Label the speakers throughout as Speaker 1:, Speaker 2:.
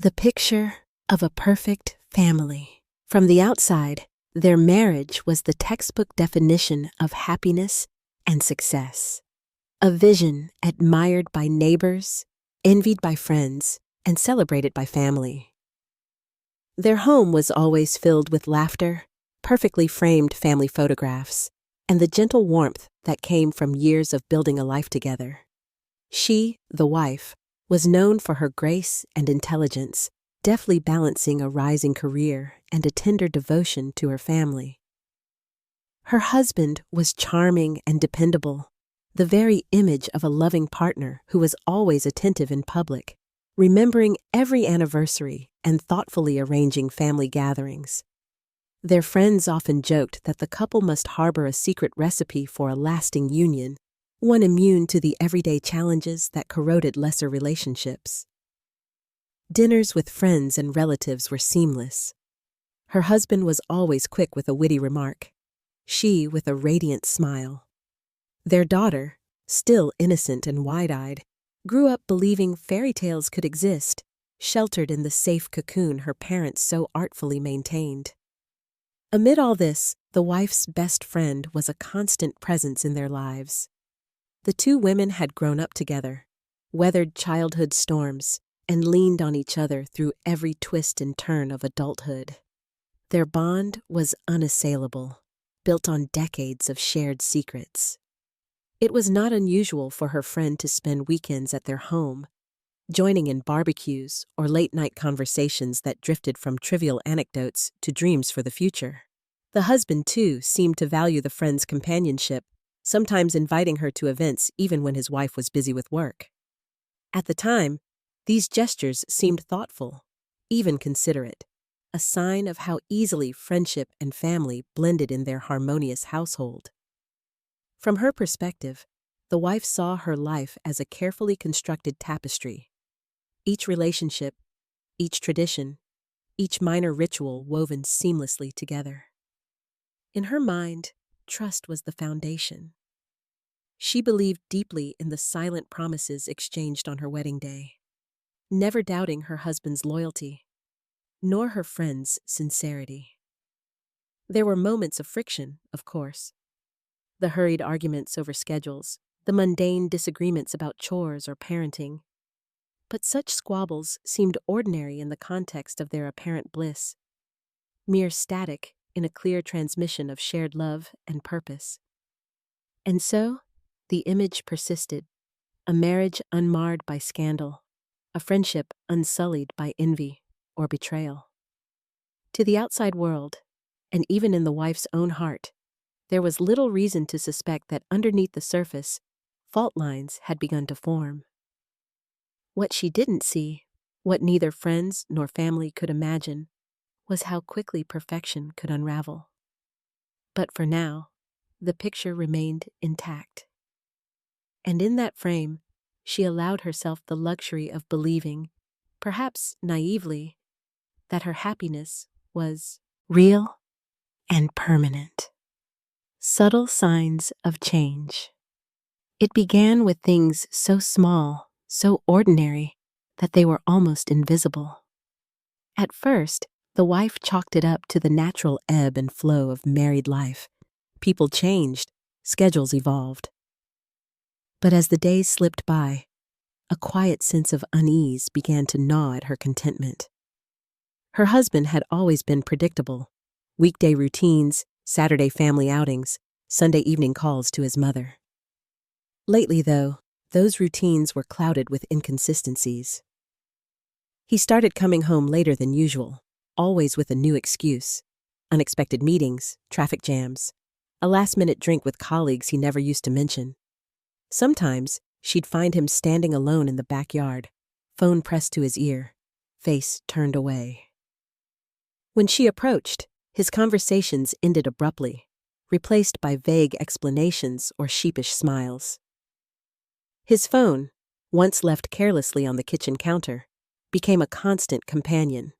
Speaker 1: the picture of a perfect family. From the outside, their marriage was the textbook definition of happiness and success. A vision admired by neighbors, envied by friends, and celebrated by family. Their home was always filled with laughter, perfectly framed family photographs, and the gentle warmth that came from years of building a life together. She, the wife, was known for her grace and intelligence, deftly balancing a rising career and a tender devotion to her family. Her husband was charming and dependable, the very image of a loving partner who was always attentive in public, remembering every anniversary and thoughtfully arranging family gatherings. Their friends often joked that the couple must harbor a secret recipe for a lasting union, one immune to the everyday challenges that corroded lesser relationships. Dinners with friends and relatives were seamless. Her husband was always quick with a witty remark, she with a radiant smile. Their daughter, still innocent and wide-eyed, grew up believing fairy tales could exist, sheltered in the safe cocoon her parents so artfully maintained. Amid all this, the wife's best friend was a constant presence in their lives. The two women had grown up together, weathered childhood storms, and leaned on each other through every twist and turn of adulthood. Their bond was unassailable, built on decades of shared secrets. It was not unusual for her friend to spend weekends at their home, joining in barbecues or late-night conversations that drifted from trivial anecdotes to dreams for the future. The husband, too, seemed to value the friend's companionship, sometimes inviting her to events even when his wife was busy with work. At the time, these gestures seemed thoughtful, even considerate, a sign of how easily friendship and family blended in their harmonious household. From her perspective, the wife saw her life as a carefully constructed tapestry. Each relationship, each tradition, each minor ritual woven seamlessly together. In her mind, trust was the foundation. She believed deeply in the silent promises exchanged on her wedding day, never doubting her husband's loyalty, nor her friend's sincerity. There were moments of friction, of course. The hurried arguments over schedules, the mundane disagreements about chores or parenting. But such squabbles seemed ordinary in the context of their apparent bliss, mere static in a clear transmission of shared love and purpose. And so, the image persisted, a marriage unmarred by scandal, a friendship unsullied by envy or betrayal. To the outside world, and even in the wife's own heart, there was little reason to suspect that underneath the surface, fault lines had begun to form. What she didn't see, what neither friends nor family could imagine, was how quickly perfection could unravel. But for now, the picture remained intact. And in that frame, she allowed herself the luxury of believing, perhaps naively, that her happiness was real and permanent. Subtle signs of change. It began with things so small, so ordinary, that they were almost invisible. At first, the wife chalked it up to the natural ebb and flow of married life. People changed, schedules evolved. But as the days slipped by, a quiet sense of unease began to gnaw at her contentment. Her husband had always been predictable. Weekday routines, Saturday family outings, Sunday evening calls to his mother. Lately, though, those routines were clouded with inconsistencies. He started coming home later than usual, always with a new excuse. Unexpected meetings, traffic jams, a last-minute drink with colleagues he never used to mention. Sometimes, she'd find him standing alone in the backyard, phone pressed to his ear, face turned away. When she approached, his conversations ended abruptly, replaced by vague explanations or sheepish smiles. His phone, once left carelessly on the kitchen counter, became a constant companion,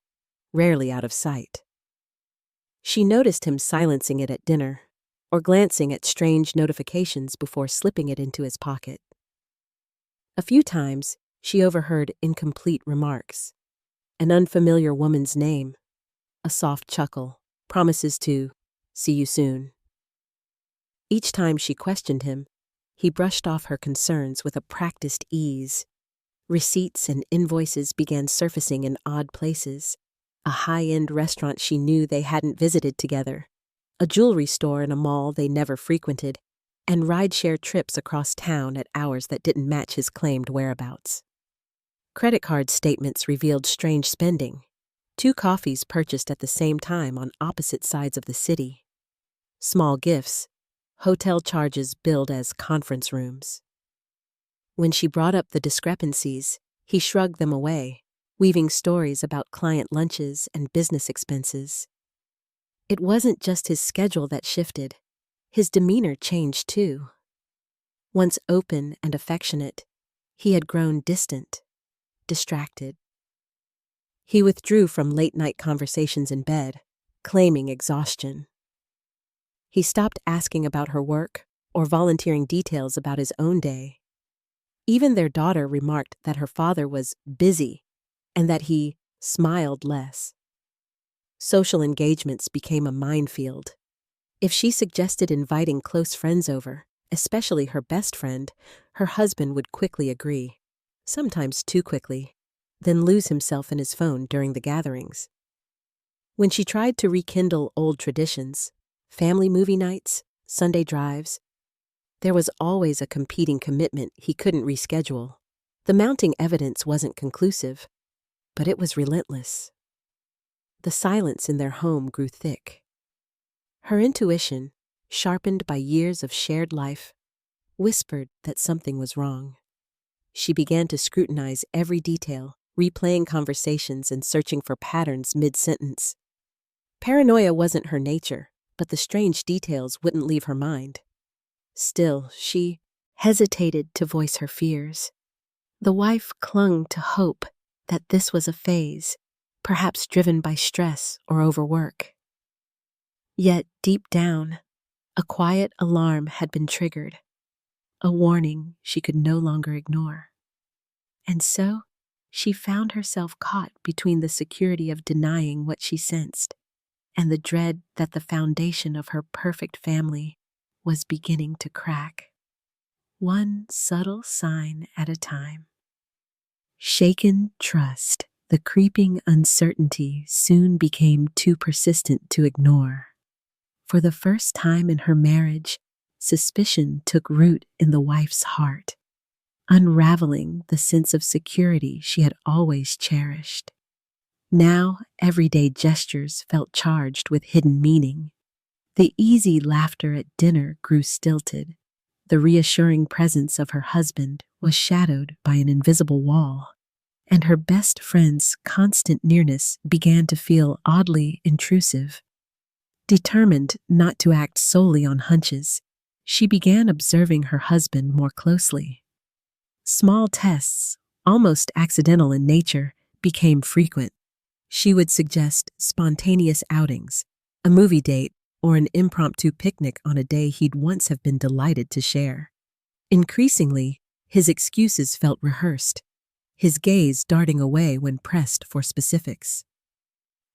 Speaker 1: rarely out of sight. She noticed him silencing it at dinner, or glancing at strange notifications before slipping it into his pocket. A few times, she overheard incomplete remarks. An unfamiliar woman's name, a soft chuckle, promises to see you soon. Each time she questioned him, he brushed off her concerns with a practiced ease. Receipts and invoices began surfacing in odd places. A high-end restaurant she knew they hadn't visited together, a jewelry store in a mall they never frequented, and rideshare trips across town at hours that didn't match his claimed whereabouts. Credit card statements revealed strange spending. 2 coffees purchased at the same time on opposite sides of the city. Small gifts, hotel charges billed as conference rooms. When she brought up the discrepancies, he shrugged them away, weaving stories about client lunches and business expenses. It wasn't just his schedule that shifted. His demeanor changed too. Once open and affectionate, he had grown distant, distracted. He withdrew from late-night conversations in bed, claiming exhaustion. He stopped asking about her work or volunteering details about his own day. Even their daughter remarked that her father was busy and that he smiled less. Social engagements became a minefield. If she suggested inviting close friends over, especially her best friend, her husband would quickly agree, sometimes too quickly, then lose himself in his phone during the gatherings. When she tried to rekindle old traditions, family movie nights, Sunday drives, there was always a competing commitment he couldn't reschedule. The mounting evidence wasn't conclusive, but it was relentless. The silence in their home grew thick. Her intuition, sharpened by years of shared life, whispered that something was wrong. She began to scrutinize every detail, replaying conversations and searching for patterns mid-sentence. Paranoia wasn't her nature, but the strange details wouldn't leave her mind. Still, she hesitated to voice her fears. The wife clung to hope that this was a phase, perhaps driven by stress or overwork. Yet, deep down, a quiet alarm had been triggered, a warning she could no longer ignore. And so, she found herself caught between the security of denying what she sensed and the dread that the foundation of her perfect family was beginning to crack, one subtle sign at a time. Shaken trust, the creeping uncertainty soon became too persistent to ignore. For the first time in her marriage, suspicion took root in the wife's heart, unraveling the sense of security she had always cherished. Now, everyday gestures felt charged with hidden meaning. The easy laughter at dinner grew stilted. The reassuring presence of her husband was shadowed by an invisible wall, and her best friend's constant nearness began to feel oddly intrusive. Determined not to act solely on hunches, she began observing her husband more closely. Small tests, almost accidental in nature, became frequent. She would suggest spontaneous outings, a movie date, or an impromptu picnic on a day he'd once have been delighted to share. Increasingly, his excuses felt rehearsed, his gaze darting away when pressed for specifics.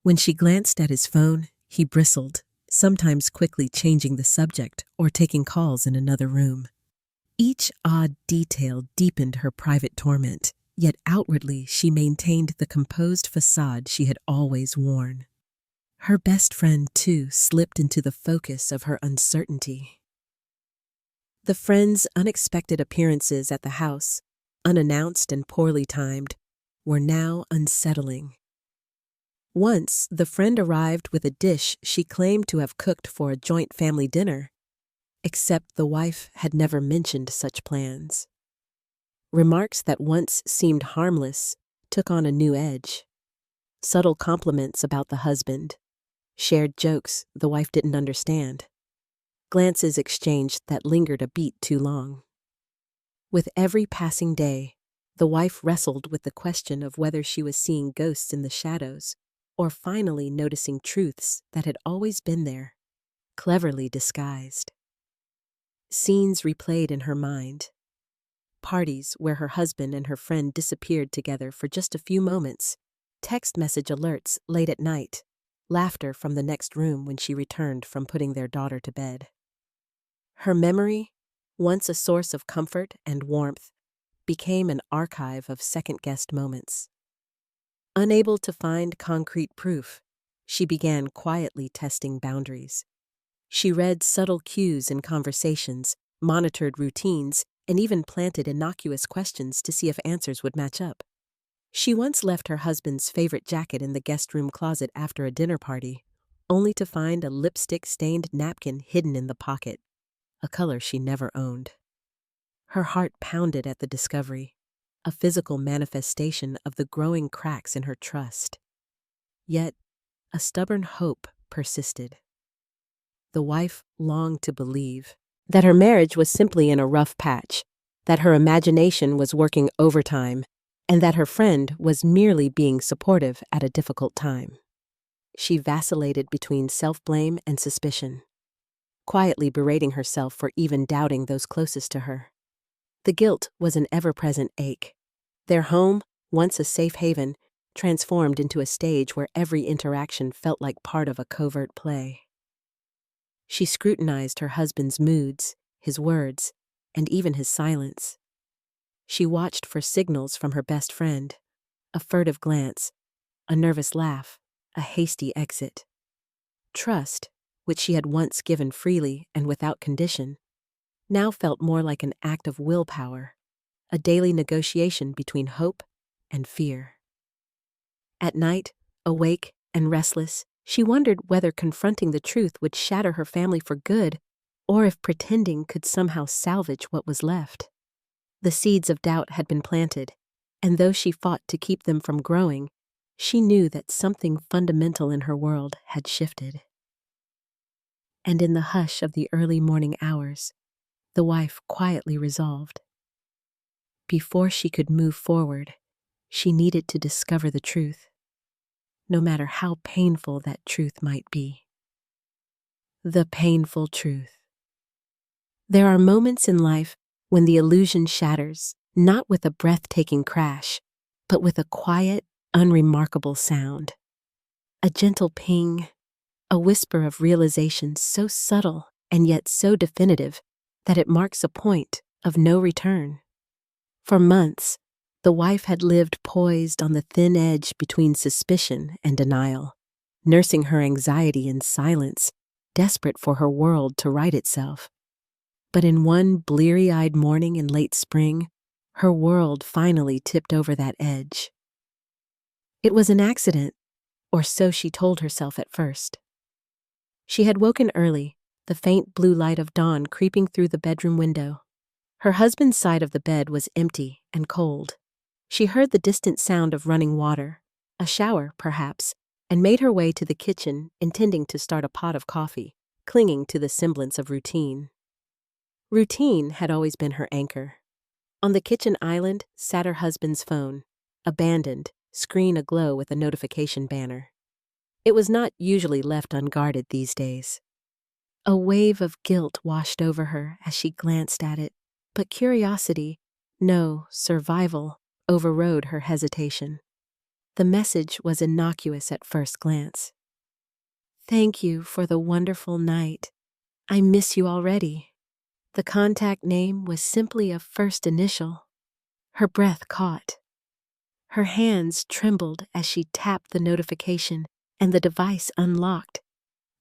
Speaker 1: When she glanced at his phone, he bristled, sometimes quickly changing the subject or taking calls in another room. Each odd detail deepened her private torment, yet outwardly she maintained the composed facade she had always worn. Her best friend, too, slipped into the focus of her uncertainty. The friend's unexpected appearances at the house, unannounced and poorly timed, were now unsettling. Once, the friend arrived with a dish she claimed to have cooked for a joint family dinner, except the wife had never mentioned such plans. Remarks that once seemed harmless took on a new edge. Subtle compliments about the husband, shared jokes the wife didn't understand, glances exchanged that lingered a beat too long. With every passing day, the wife wrestled with the question of whether she was seeing ghosts in the shadows or finally noticing truths that had always been there, cleverly disguised. Scenes replayed in her mind. Parties where her husband and her friend disappeared together for just a few moments, text message alerts late at night, laughter from the next room when she returned from putting their daughter to bed. Her memory, once a source of comfort and warmth, became an archive of second-guessed moments. Unable to find concrete proof, she began quietly testing boundaries. She read subtle cues in conversations, monitored routines, and even planted innocuous questions to see if answers would match up. She once left her husband's favorite jacket in the guest room closet after a dinner party, only to find a lipstick-stained napkin hidden in the pocket, a color she never owned. Her heart pounded at the discovery, a physical manifestation of the growing cracks in her trust. Yet, a stubborn hope persisted. The wife longed to believe that her marriage was simply in a rough patch, that her imagination was working overtime, and that her friend was merely being supportive at a difficult time. She vacillated between self-blame and suspicion, quietly berating herself for even doubting those closest to her. The guilt was an ever-present ache. Their home, once a safe haven, transformed into a stage where every interaction felt like part of a covert play. She scrutinized her husband's moods, his words, and even his silence. She watched for signals from her best friend, a furtive glance, a nervous laugh, a hasty exit. Trust, which she had once given freely and without condition, now felt more like an act of willpower, a daily negotiation between hope and fear. At night, awake and restless, she wondered whether confronting the truth would shatter her family for good, or if pretending could somehow salvage what was left. The seeds of doubt had been planted, and though she fought to keep them from growing, she knew that something fundamental in her world had shifted. And in the hush of the early morning hours, the wife quietly resolved. Before she could move forward, she needed to discover the truth, no matter how painful that truth might be. The painful truth. There are moments in life when the illusion shatters, not with a breathtaking crash, but with a quiet, unremarkable sound. A gentle ping, a whisper of realization so subtle and yet so definitive that it marks a point of no return. For months, the wife had lived poised on the thin edge between suspicion and denial, nursing her anxiety in silence, desperate for her world to right itself. But in one bleary-eyed morning in late spring, her world finally tipped over that edge. It was an accident, or so she told herself at first. She had woken early, the faint blue light of dawn creeping through the bedroom window. Her husband's side of the bed was empty and cold. She heard the distant sound of running water, a shower perhaps, and made her way to the kitchen, intending to start a pot of coffee, clinging to the semblance of routine. Routine had always been her anchor. On the kitchen island sat her husband's phone, abandoned, screen aglow with a notification banner. It was not usually left unguarded these days. A wave of guilt washed over her as she glanced at it, but curiosity, no, survival, overrode her hesitation. The message was innocuous at first glance. "Thank you for the wonderful night. I miss you already." The contact name was simply a first initial. Her breath caught. Her hands trembled as she tapped the notification, and the device unlocked,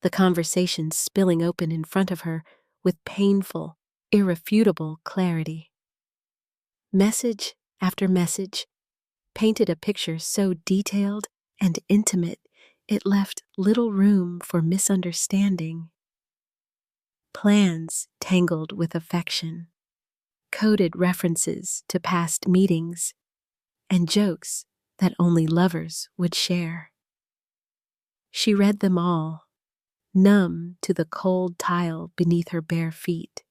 Speaker 1: the conversation spilling open in front of her with painful, irrefutable clarity. Message after message painted a picture so detailed and intimate it left little room for misunderstanding. Plans tangled with affection, coded references to past meetings, and jokes that only lovers would share. She read them all, numb to the cold tile beneath her bare feet.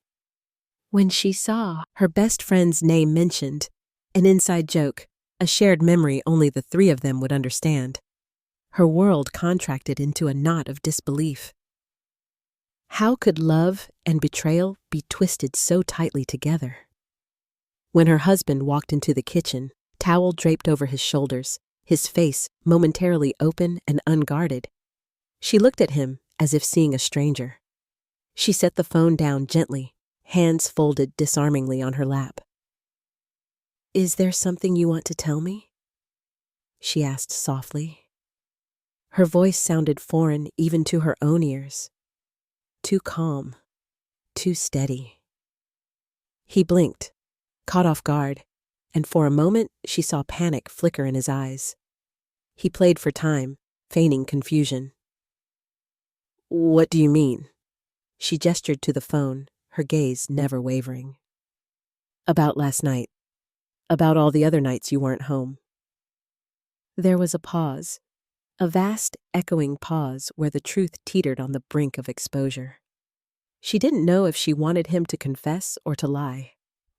Speaker 1: When she saw her best friend's name mentioned, an inside joke, a shared memory only the three of them would understand, her world contracted into a knot of disbelief. How could love and betrayal be twisted so tightly together? When her husband walked into the kitchen, towel draped over his shoulders, his face momentarily open and unguarded. She looked at him as if seeing a stranger. She set the phone down gently, hands folded disarmingly on her lap. "Is there something you want to tell me?" she asked softly. Her voice sounded foreign even to her own ears. Too calm, too steady. He blinked, caught off guard, and for a moment she saw panic flicker in his eyes. He played for time, feigning confusion. "What do you mean?" She gestured to the phone, her gaze never wavering. "About last night. About all the other nights you weren't home." There was a pause, a vast, echoing pause where the truth teetered on the brink of exposure. She didn't know if she wanted him to confess or to lie.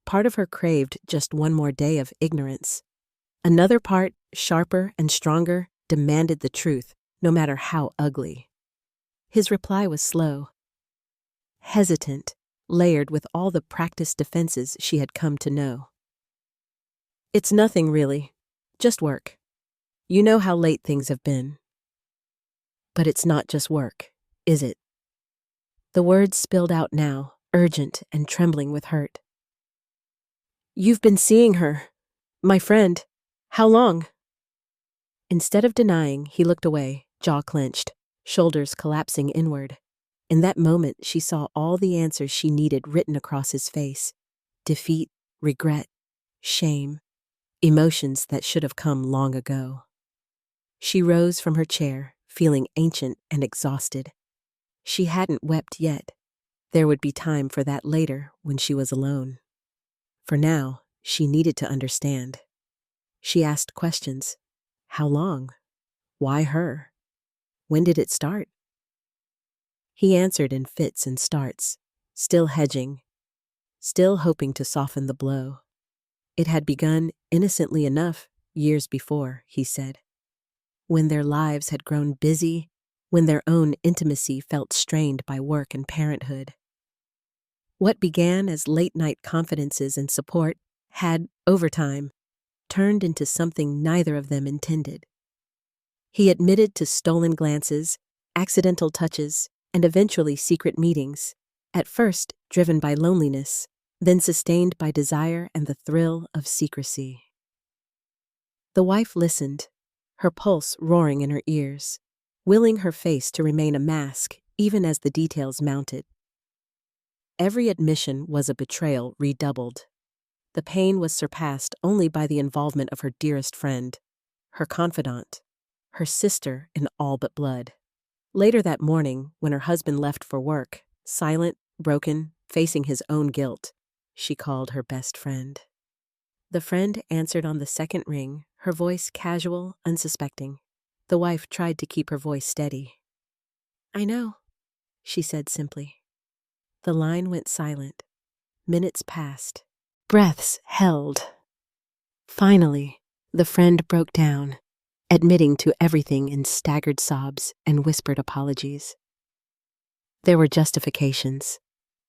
Speaker 1: Part of her craved just one more day of ignorance. Another part, sharper and stronger, demanded the truth, no matter how ugly. His reply was slow, hesitant, layered with all the practiced defenses she had come to know. "It's nothing, really. Just work. You know how late things have been." "But it's not just work, is it?" The words spilled out now, urgent and trembling with hurt. "You've been seeing her. My friend. How long?" Instead of denying, he looked away, jaw clenched, shoulders collapsing inward. In that moment, she saw all the answers she needed written across his face. Defeat, regret, shame, emotions that should have come long ago. She rose from her chair, feeling ancient and exhausted. She hadn't wept yet. There would be time for that later when she was alone. For now, she needed to understand. She asked questions. How long? Why her? When did it start? He answered in fits and starts, still hedging, still hoping to soften the blow. It had begun innocently enough years before, he said, when their lives had grown busy, when their own intimacy felt strained by work and parenthood. What began as late-night confidences and support had, over time, turned into something neither of them intended. He admitted to stolen glances, accidental touches, and eventually secret meetings, at first driven by loneliness, then sustained by desire and the thrill of secrecy. The wife listened, her pulse roaring in her ears, willing her face to remain a mask even as the details mounted. Every admission was a betrayal redoubled. The pain was surpassed only by the involvement of her dearest friend, her confidant, her sister in all but blood. Later that morning, when her husband left for work, silent, broken, facing his own guilt, she called her best friend. The friend answered on the second ring, her voice casual, unsuspecting. The wife tried to keep her voice steady. "I know," she said simply. The line went silent. Minutes passed. Breaths held. Finally, the friend broke down, admitting to everything in staggered sobs and whispered apologies. There were justifications.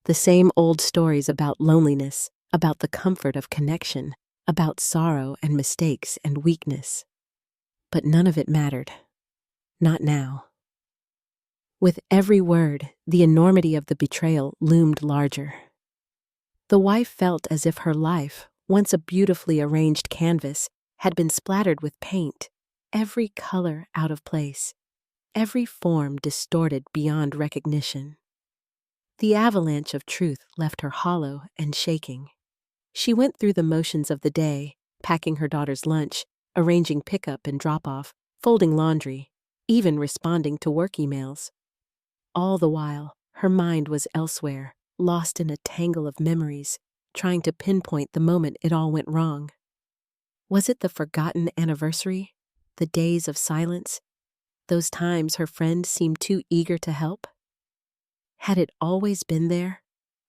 Speaker 1: The same old stories about loneliness, about the comfort of connection, about sorrow and mistakes and weakness. But none of it mattered. Not now. With every word, the enormity of the betrayal loomed larger. The wife felt as if her life, once a beautifully arranged canvas, had been splattered with paint, every color out of place, every form distorted beyond recognition. The avalanche of truth left her hollow and shaking. She went through the motions of the day, packing her daughter's lunch, arranging pickup and drop-off, folding laundry, even responding to work emails. All the while, her mind was elsewhere, lost in a tangle of memories, trying to pinpoint the moment it all went wrong. Was it the forgotten anniversary, the days of silence, those times her friend seemed too eager to help? Had it always been there,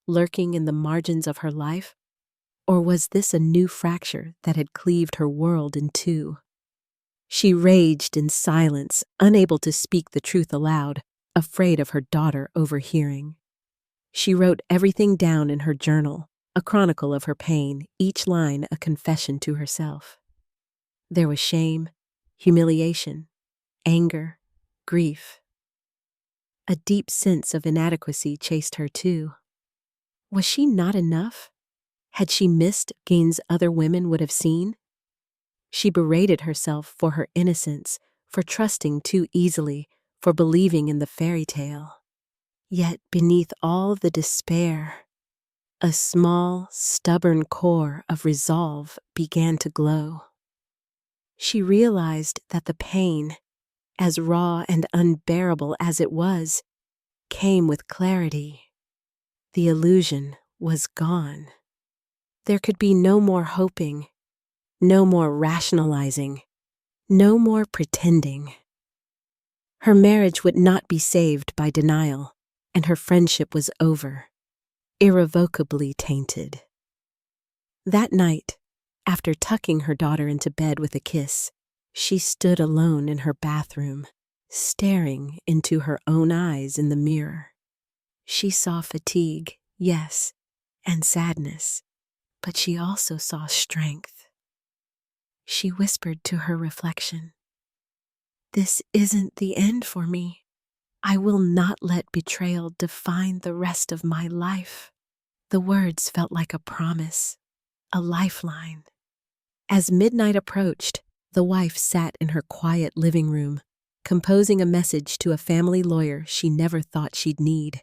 Speaker 1: lurking in the margins of her life? Or was this a new fracture that had cleaved her world in two? She raged in silence, unable to speak the truth aloud, afraid of her daughter overhearing. She wrote everything down in her journal, a chronicle of her pain, each line a confession to herself. There was shame, humiliation, anger, grief. A deep sense of inadequacy chased her too. Was she not enough? Had she missed gains other women would have seen? She berated herself for her innocence, for trusting too easily, for believing in the fairy tale. Yet beneath all the despair, a small, stubborn core of resolve began to glow. She realized that the pain, as raw and unbearable as it was, came with clarity. The illusion was gone. There could be no more hoping, no more rationalizing, no more pretending. Her marriage would not be saved by denial, and her friendship was over, irrevocably tainted. That night, after tucking her daughter into bed with a kiss, she stood alone in her bathroom, staring into her own eyes in the mirror. She saw fatigue, yes, and sadness, but she also saw strength. She whispered to her reflection, "This isn't the end for me. I will not let betrayal define the rest of my life." The words felt like a promise, a lifeline. As midnight approached, the wife sat in her quiet living room, composing a message to a family lawyer she never thought she'd need.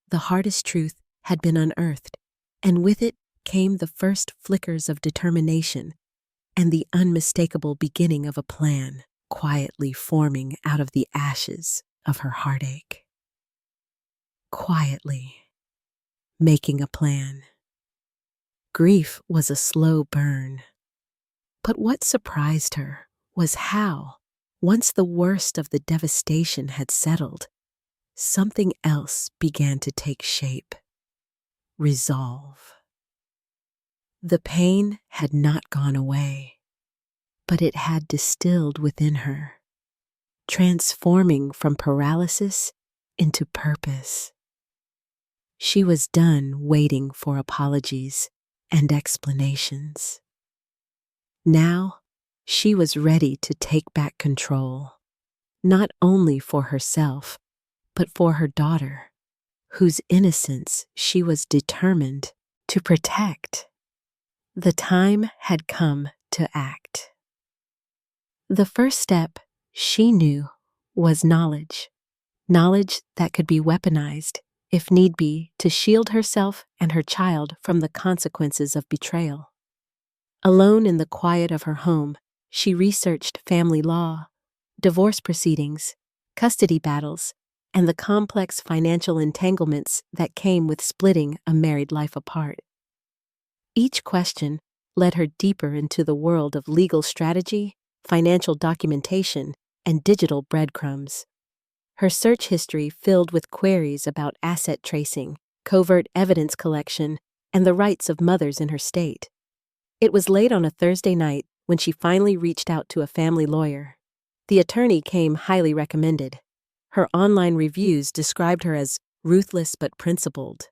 Speaker 1: The hardest truth had been unearthed, and with it came the first flickers of determination and the unmistakable beginning of a plan quietly forming out of the ashes of her heartache. Quietly making a plan. Grief was a slow burn. But what surprised her was how, once the worst of the devastation had settled, something else began to take shape. Resolve. The pain had not gone away, but it had distilled within her, transforming from paralysis into purpose. She was done waiting for apologies and explanations. Now, she was ready to take back control, not only for herself, but for her daughter, whose innocence she was determined to protect. The time had come to act. The first step, she knew, was knowledge. Knowledge that could be weaponized, if need be, to shield herself and her child from the consequences of betrayal. Alone in the quiet of her home, she researched family law, divorce proceedings, custody battles, and the complex financial entanglements that came with splitting a married life apart. Each question led her deeper into the world of legal strategy, financial documentation, and digital breadcrumbs. Her search history filled with queries about asset tracing, covert evidence collection, and the rights of mothers in her state. It was late on a Thursday night when she finally reached out to a family lawyer. The attorney came highly recommended. Her online reviews described her as ruthless but principled.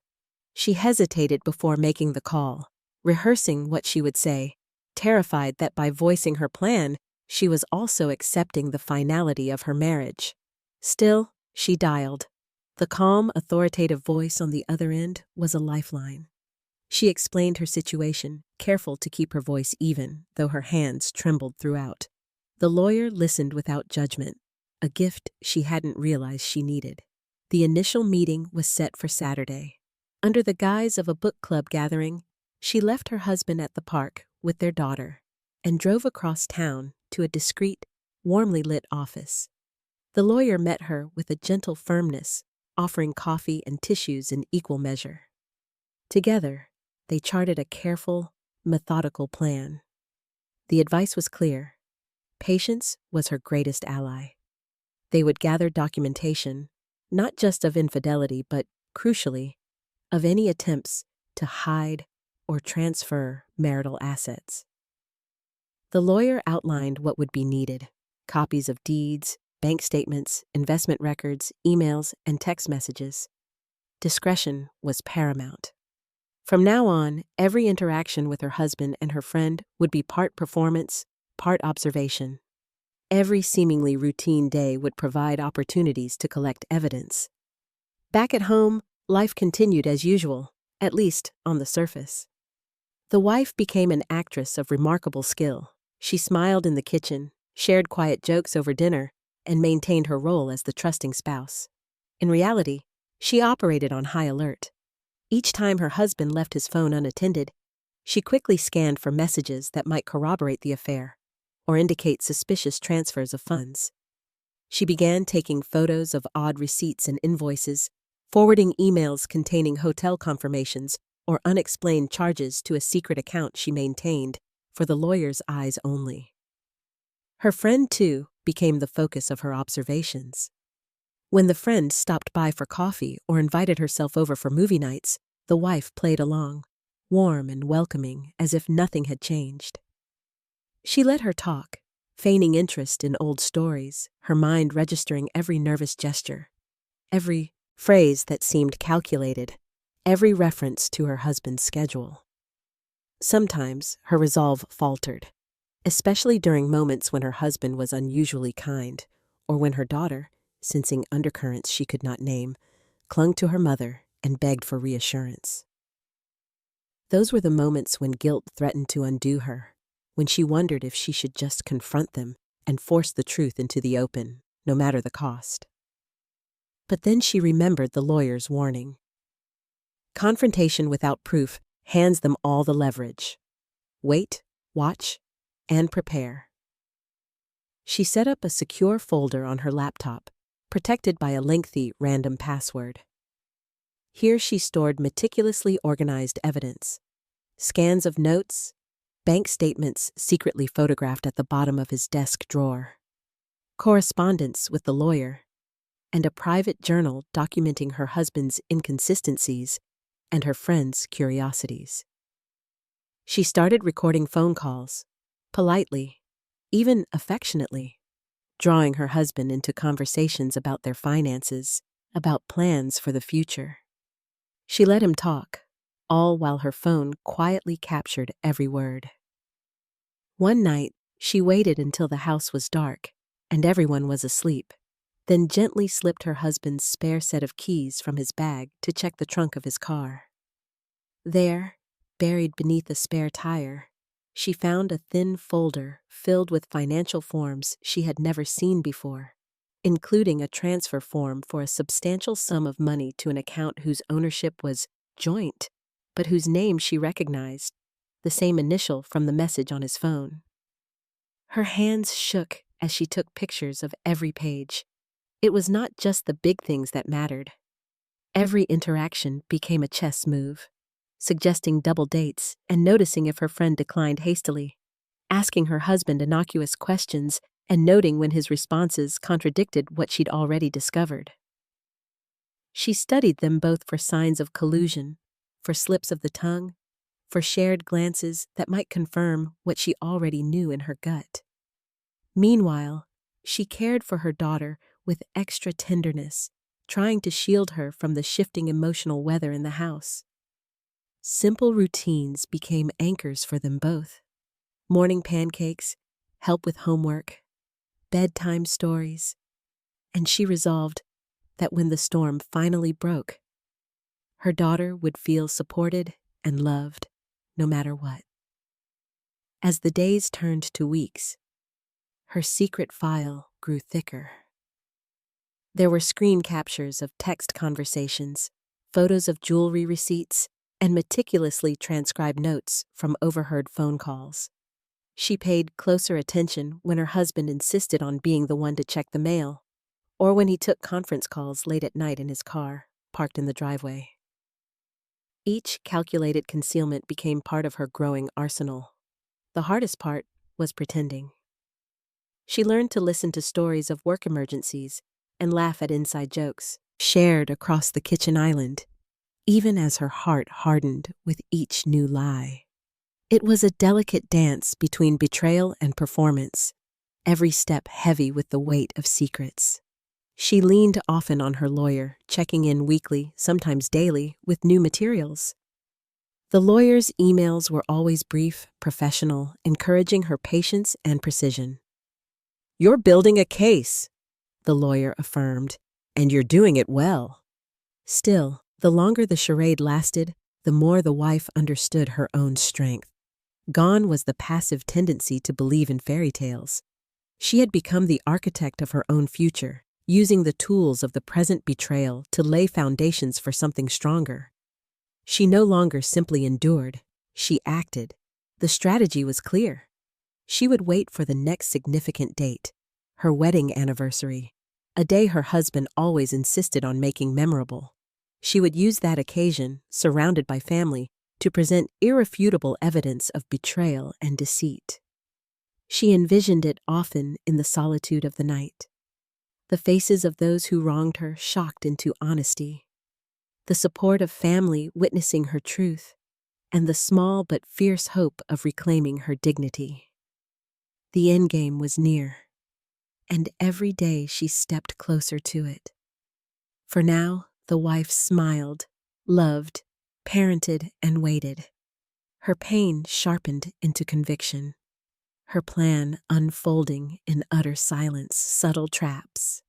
Speaker 1: She hesitated before making the call, rehearsing what she would say, terrified that by voicing her plan, she was also accepting the finality of her marriage. Still, she dialed. The calm, authoritative voice on the other end was a lifeline. She explained her situation, careful to keep her voice even, though her hands trembled throughout. The lawyer listened without judgment, a gift she hadn't realized she needed. The initial meeting was set for Saturday. Under the guise of a book club gathering, she left her husband at the park with their daughter and drove across town to a discreet, warmly lit office. The lawyer met her with a gentle firmness, offering coffee and tissues in equal measure. Together, they charted a careful, methodical plan. The advice was clear. Patience was her greatest ally. They would gather documentation, not just of infidelity, but, crucially, of any attempts to hide or transfer marital assets. The lawyer outlined what would be needed: copies of deeds, bank statements, investment records, emails, and text messages. Discretion was paramount. From now on, every interaction with her husband and her friend would be part performance, part observation. Every seemingly routine day would provide opportunities to collect evidence. Back at home, life continued as usual, at least on the surface. The wife became an actress of remarkable skill. She smiled in the kitchen, shared quiet jokes over dinner, and maintained her role as the trusting spouse. In reality, she operated on high alert. Each time her husband left his phone unattended, she quickly scanned for messages that might corroborate the affair or indicate suspicious transfers of funds. She began taking photos of odd receipts and invoices, forwarding emails containing hotel confirmations or unexplained charges to a secret account she maintained for the lawyer's eyes only. Her friend, too, became the focus of her observations. When the friend stopped by for coffee or invited herself over for movie nights, the wife played along, warm and welcoming as if nothing had changed. She let her talk, feigning interest in old stories, her mind registering every nervous gesture, every phrase that seemed calculated, every reference to her husband's schedule. Sometimes her resolve faltered, especially during moments when her husband was unusually kind, or when her daughter, sensing undercurrents she could not name, clung to her mother and begged for reassurance. Those were the moments when guilt threatened to undo her, when she wondered if she should just confront them and force the truth into the open, no matter the cost. But then she remembered the lawyer's warning. Confrontation without proof hands them all the leverage. Wait, watch, and prepare. She set up a secure folder on her laptop, protected by a lengthy random password. Here she stored meticulously organized evidence, scans of notes, bank statements secretly photographed at the bottom of his desk drawer, correspondence with the lawyer, and a private journal documenting her husband's inconsistencies and her friend's curiosities. She started recording phone calls, politely, even affectionately, drawing her husband into conversations about their finances, about plans for the future. She let him talk, all while her phone quietly captured every word. One night, she waited until the house was dark and everyone was asleep, then gently slipped her husband's spare set of keys from his bag to check the trunk of his car. There, buried beneath a spare tire, she found a thin folder filled with financial forms she had never seen before, including a transfer form for a substantial sum of money to an account whose ownership was joint, but whose name she recognized, the same initial from the message on his phone. Her hands shook as she took pictures of every page. It was not just the big things that mattered. Every interaction became a chess move, suggesting double dates and noticing if her friend declined hastily, asking her husband innocuous questions and noting when his responses contradicted what she'd already discovered. She studied them both for signs of collusion, for slips of the tongue, for shared glances that might confirm what she already knew in her gut. Meanwhile, she cared for her daughter with extra tenderness, trying to shield her from the shifting emotional weather in the house. Simple routines became anchors for them both. Morning pancakes, help with homework, bedtime stories, and she resolved that when the storm finally broke, her daughter would feel supported and loved no matter what. As the days turned to weeks, her secret file grew thicker. There were screen captures of text conversations, photos of jewelry receipts, and meticulously transcribed notes from overheard phone calls. She paid closer attention when her husband insisted on being the one to check the mail, or when he took conference calls late at night in his car, parked in the driveway. Each calculated concealment became part of her growing arsenal. The hardest part was pretending. She learned to listen to stories of work emergencies and laugh at inside jokes shared across the kitchen island, even as her heart hardened with each new lie. It was a delicate dance between betrayal and performance, every step heavy with the weight of secrets. She leaned often on her lawyer, checking in weekly, sometimes daily, with new materials. The lawyer's emails were always brief, professional, encouraging her patience and precision. "You're building a case," the lawyer affirmed, "and you're doing it well." Still, the longer the charade lasted, the more the wife understood her own strength. Gone was the passive tendency to believe in fairy tales. She had become the architect of her own future, using the tools of the present betrayal to lay foundations for something stronger. She no longer simply endured, she acted. The strategy was clear. She would wait for the next significant date, her wedding anniversary, a day her husband always insisted on making memorable. She would use that occasion, surrounded by family, to present irrefutable evidence of betrayal and deceit. She envisioned it often in the solitude of the night. The faces of those who wronged her shocked into honesty. The support of family witnessing her truth, and the small but fierce hope of reclaiming her dignity. The endgame was near, and every day she stepped closer to it. For now, the wife smiled, loved, parented, and waited. Her pain sharpened into conviction. Her plan unfolding in utter silence, subtle traps.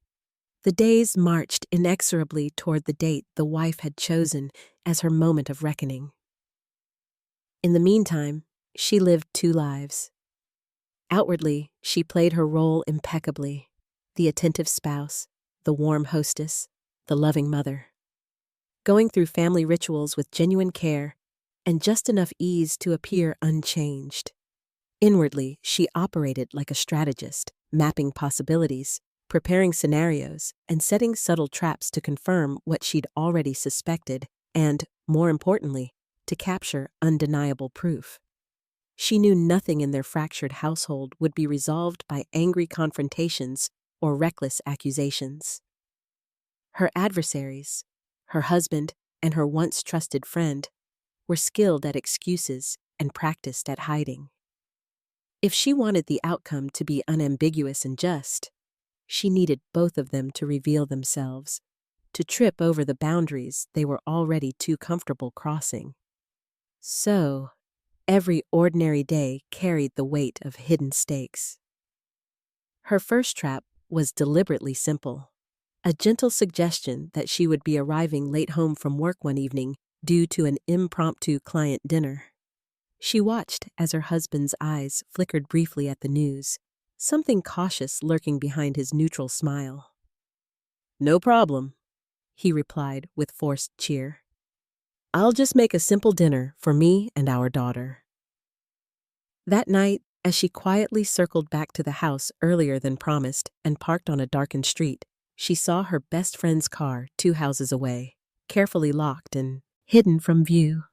Speaker 1: The days marched inexorably toward the date the wife had chosen as her moment of reckoning. In the meantime, she lived two lives. Outwardly, she played her role impeccably, the attentive spouse, the warm hostess, the loving mother. Going through family rituals with genuine care and just enough ease to appear unchanged. Inwardly, she operated like a strategist, mapping possibilities, preparing scenarios, and setting subtle traps to confirm what she'd already suspected and, more importantly, to capture undeniable proof. She knew nothing in their fractured household would be resolved by angry confrontations or reckless accusations. Her adversaries, her husband and her once trusted friend, were skilled at excuses and practiced at hiding. If she wanted the outcome to be unambiguous and just, she needed both of them to reveal themselves, to trip over the boundaries they were already too comfortable crossing. So, every ordinary day carried the weight of hidden stakes. Her first trap was deliberately simple, a gentle suggestion that she would be arriving late home from work one evening due to an impromptu client dinner. She watched as her husband's eyes flickered briefly at the news, something cautious lurking behind his neutral smile. "No problem," he replied with forced cheer. "I'll just make a simple dinner for me and our daughter." That night, as she quietly circled back to the house earlier than promised and parked on a darkened street, she saw her best friend's car 2 houses away, carefully locked and hidden from view.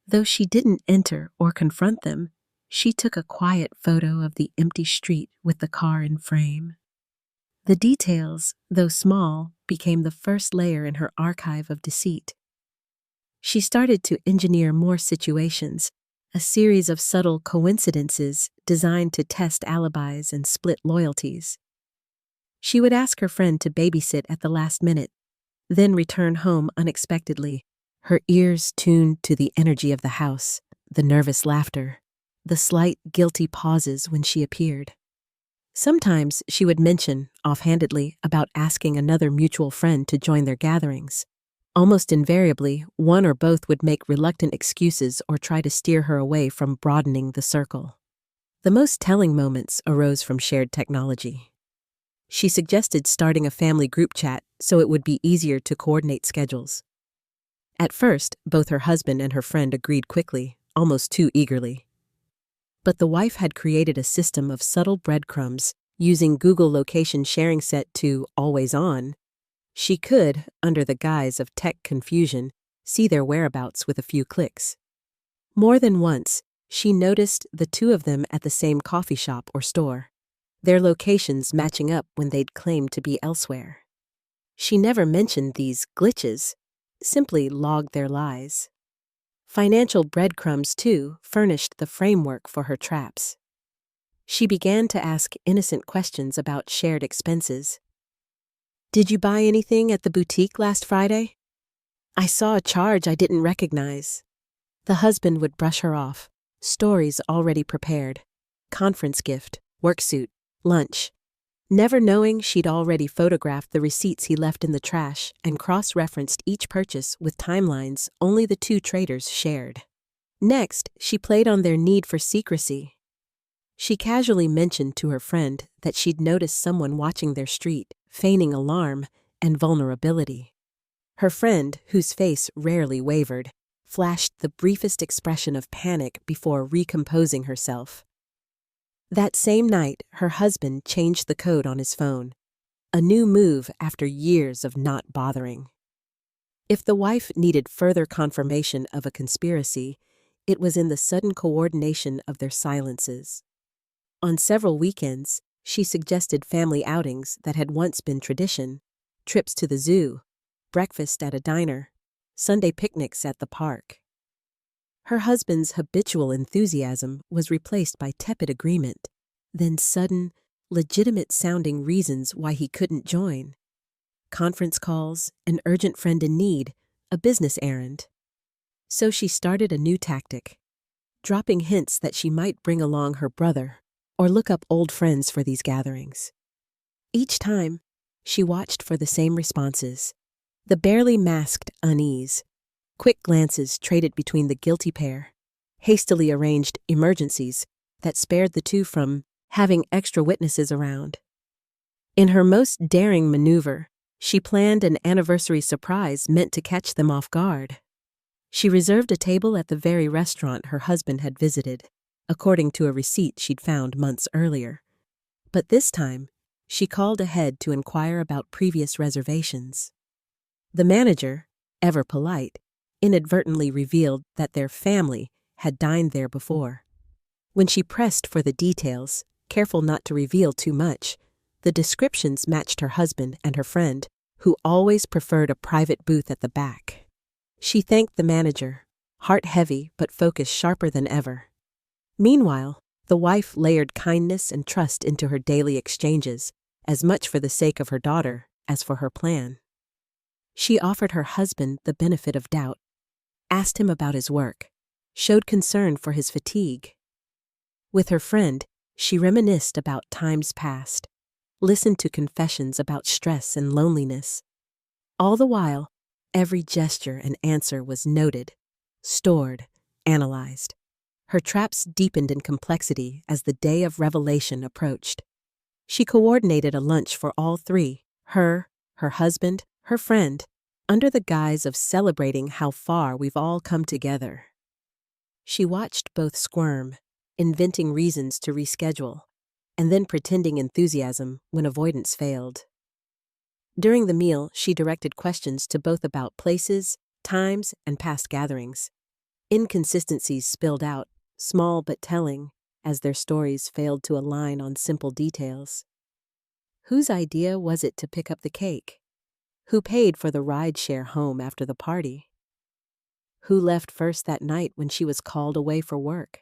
Speaker 1: Though she didn't enter or confront them, she took a quiet photo of the empty street with the car in frame. The details, though small, became the first layer in her archive of deceit. She started to engineer more situations, a series of subtle coincidences designed to test alibis and split loyalties. She would ask her friend to babysit at the last minute, then return home unexpectedly, her ears tuned to the energy of the house, the nervous laughter, the slight guilty pauses when she appeared. Sometimes she would mention, offhandedly, about asking another mutual friend to join their gatherings. Almost invariably, one or both would make reluctant excuses or try to steer her away from broadening the circle. The most telling moments arose from shared technology. She suggested starting a family group chat so it would be easier to coordinate schedules. At first, both her husband and her friend agreed quickly, almost too eagerly. But the wife had created a system of subtle breadcrumbs, using Google location sharing set to always on. She could, under the guise of tech confusion, see their whereabouts with a few clicks. More than once, she noticed the two of them at the same coffee shop or store, their locations matching up when they'd claimed to be elsewhere. She never mentioned these glitches, simply logged their lies. Financial breadcrumbs, too, furnished the framework for her traps. She began to ask innocent questions about shared expenses. "Did you buy anything at the boutique last Friday? I saw a charge I didn't recognize." The husband would brush her off, stories already prepared. Conference gift, work suit, Lunch. Never knowing she'd already photographed the receipts he left in the trash and cross-referenced each purchase with timelines only the two traders shared. Next, she played on their need for secrecy. She casually mentioned to her friend that she'd noticed someone watching their street, feigning alarm and vulnerability. Her friend, whose face rarely wavered, flashed the briefest expression of panic before recomposing herself. That same night, her husband changed the code on his phone, a new move after years of not bothering. If the wife needed further confirmation of a conspiracy, it was in the sudden coordination of their silences. On several weekends, she suggested family outings that had once been tradition, trips to the zoo, breakfast at a diner, Sunday picnics at the park. Her husband's habitual enthusiasm was replaced by tepid agreement, then sudden, legitimate-sounding reasons why he couldn't join. Conference calls, an urgent friend in need, a business errand. So she started a new tactic, dropping hints that she might bring along her brother or look up old friends for these gatherings. Each time, she watched for the same responses, the barely masked unease, quick glances traded between the guilty pair, hastily arranged emergencies that spared the two from having extra witnesses around. In her most daring maneuver, she planned an anniversary surprise meant to catch them off guard. She reserved a table at the very restaurant her husband had visited, according to a receipt she'd found months earlier. But this time, she called ahead to inquire about previous reservations. The manager, ever polite, inadvertently revealed that their family had dined there before. When she pressed for the details, careful not to reveal too much, the descriptions matched her husband and her friend, who always preferred a private booth at the back. She thanked the manager, heart heavy but focus sharper than ever. Meanwhile, the wife layered kindness and trust into her daily exchanges, as much for the sake of her daughter as for her plan. She offered her husband the benefit of doubt, asked him about his work, showed concern for his fatigue. With her friend, she reminisced about times past, listened to confessions about stress and loneliness. All the while, every gesture and answer was noted, stored, analyzed. Her traps deepened in complexity as the day of revelation approached. She coordinated a lunch for all three, her husband, her friend, under the guise of celebrating how far we've all come together. She watched both squirm, inventing reasons to reschedule, and then pretending enthusiasm when avoidance failed. During the meal, she directed questions to both about places, times, and past gatherings. Inconsistencies spilled out, small but telling, as their stories failed to align on simple details. Whose idea was it to pick up the cake? Who paid for the ride-share home after the party? Who left first that night when she was called away for work?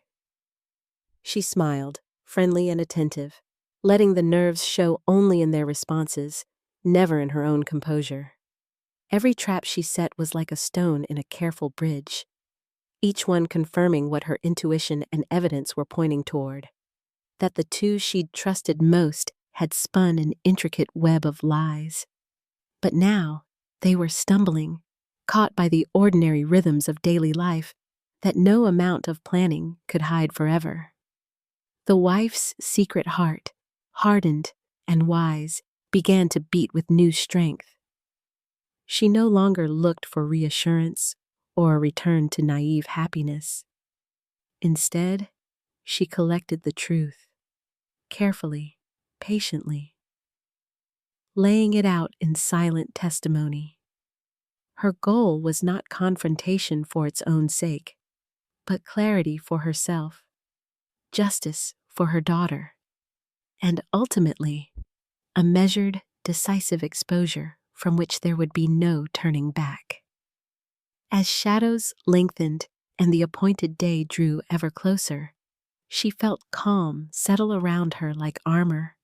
Speaker 1: She smiled, friendly and attentive, letting the nerves show only in their responses, never in her own composure. Every trap she set was like a stone in a careful bridge, each one confirming what her intuition and evidence were pointing toward, that the two she'd trusted most had spun an intricate web of lies. But now, they were stumbling, caught by the ordinary rhythms of daily life that no amount of planning could hide forever. The wife's secret heart, hardened and wise, began to beat with new strength. She no longer looked for reassurance or a return to naive happiness. Instead, she collected the truth, carefully, patiently, laying it out in silent testimony. Her goal was not confrontation for its own sake, but clarity for herself, justice for her daughter, and ultimately, a measured, decisive exposure from which there would be no turning back. As shadows lengthened and the appointed day drew ever closer, she felt calm settle around her like armor.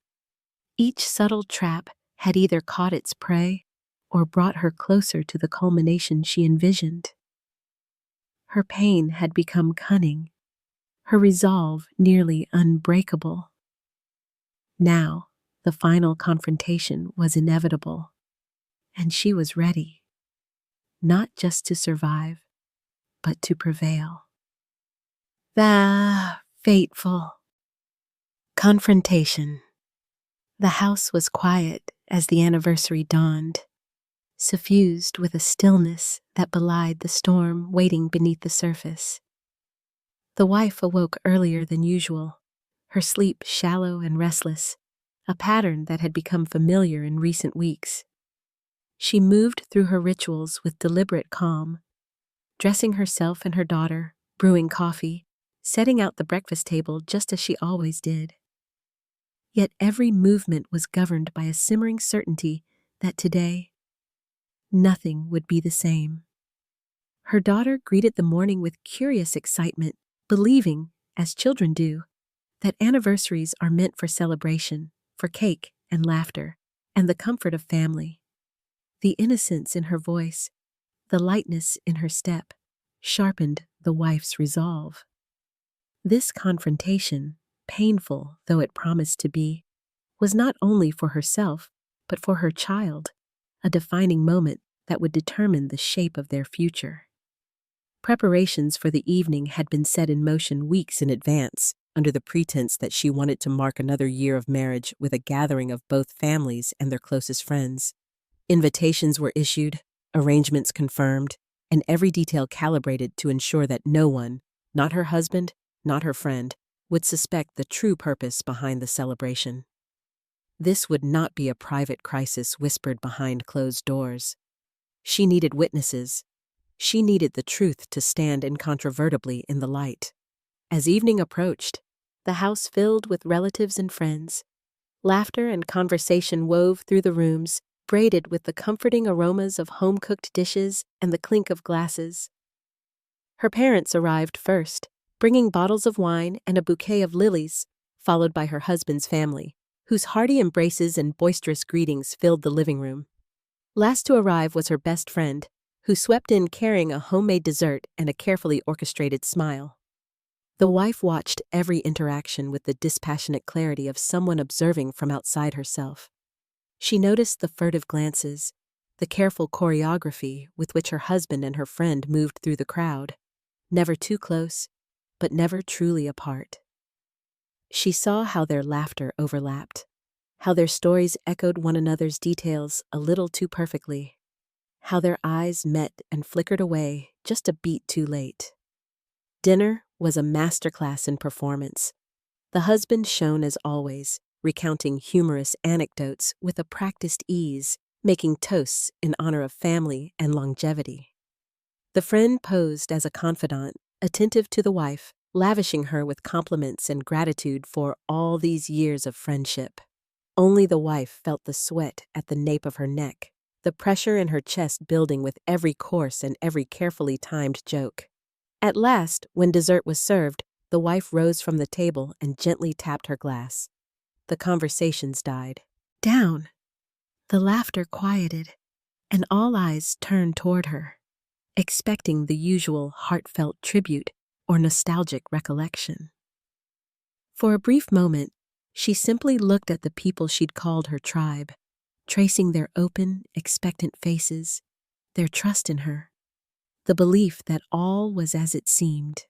Speaker 1: Each subtle trap had either caught its prey or brought her closer to the culmination she envisioned. Her pain had become cunning, her resolve nearly unbreakable. Now, the final confrontation was inevitable, and she was ready, not just to survive, but to prevail. The fateful confrontation. The house was quiet as the anniversary dawned, suffused with a stillness that belied the storm waiting beneath the surface. The wife awoke earlier than usual, her sleep shallow and restless, a pattern that had become familiar in recent weeks. She moved through her rituals with deliberate calm, dressing herself and her daughter, brewing coffee, setting out the breakfast table just as she always did. Yet every movement was governed by a simmering certainty that today, nothing would be the same. Her daughter greeted the morning with curious excitement, believing, as children do, that anniversaries are meant for celebration, for cake and laughter, and the comfort of family. The innocence in her voice, the lightness in her step, sharpened the wife's resolve. This confrontation, painful though it promised to be, was not only for herself, but for her child, a defining moment that would determine the shape of their future. Preparations for the evening had been set in motion weeks in advance, under the pretense that she wanted to mark another year of marriage with a gathering of both families and their closest friends. Invitations were issued, arrangements confirmed, and every detail calibrated to ensure that no one, not her husband, not her friend, would suspect the true purpose behind the celebration. This would not be a private crisis whispered behind closed doors. She needed witnesses. She needed the truth to stand incontrovertibly in the light. As evening approached, the house filled with relatives and friends. Laughter and conversation wove through the rooms, braided with the comforting aromas of home-cooked dishes and the clink of glasses. Her parents arrived first, bringing bottles of wine and a bouquet of lilies, followed by her husband's family, whose hearty embraces and boisterous greetings filled the living room. Last to arrive was her best friend, who swept in carrying a homemade dessert and a carefully orchestrated smile. The wife watched every interaction with the dispassionate clarity of someone observing from outside herself. She noticed the furtive glances, the careful choreography with which her husband and her friend moved through the crowd, never too close, but never truly apart. She saw how their laughter overlapped, how their stories echoed one another's details a little too perfectly, how their eyes met and flickered away just a beat too late. Dinner was a masterclass in performance. The husband shone as always, recounting humorous anecdotes with a practiced ease, making toasts in honor of family and longevity. The friend posed as a confidant, attentive to the wife, lavishing her with compliments and gratitude for all these years of friendship. Only the wife felt the sweat at the nape of her neck, the pressure in her chest building with every course and every carefully timed joke. At last, when dessert was served, the wife rose from the table and gently tapped her glass. The conversations died down. The laughter quieted, and all eyes turned toward her, expecting the usual heartfelt tribute or nostalgic recollection. For a brief moment, she simply looked at the people she'd called her tribe, tracing their open, expectant faces, their trust in her, the belief that all was as it seemed.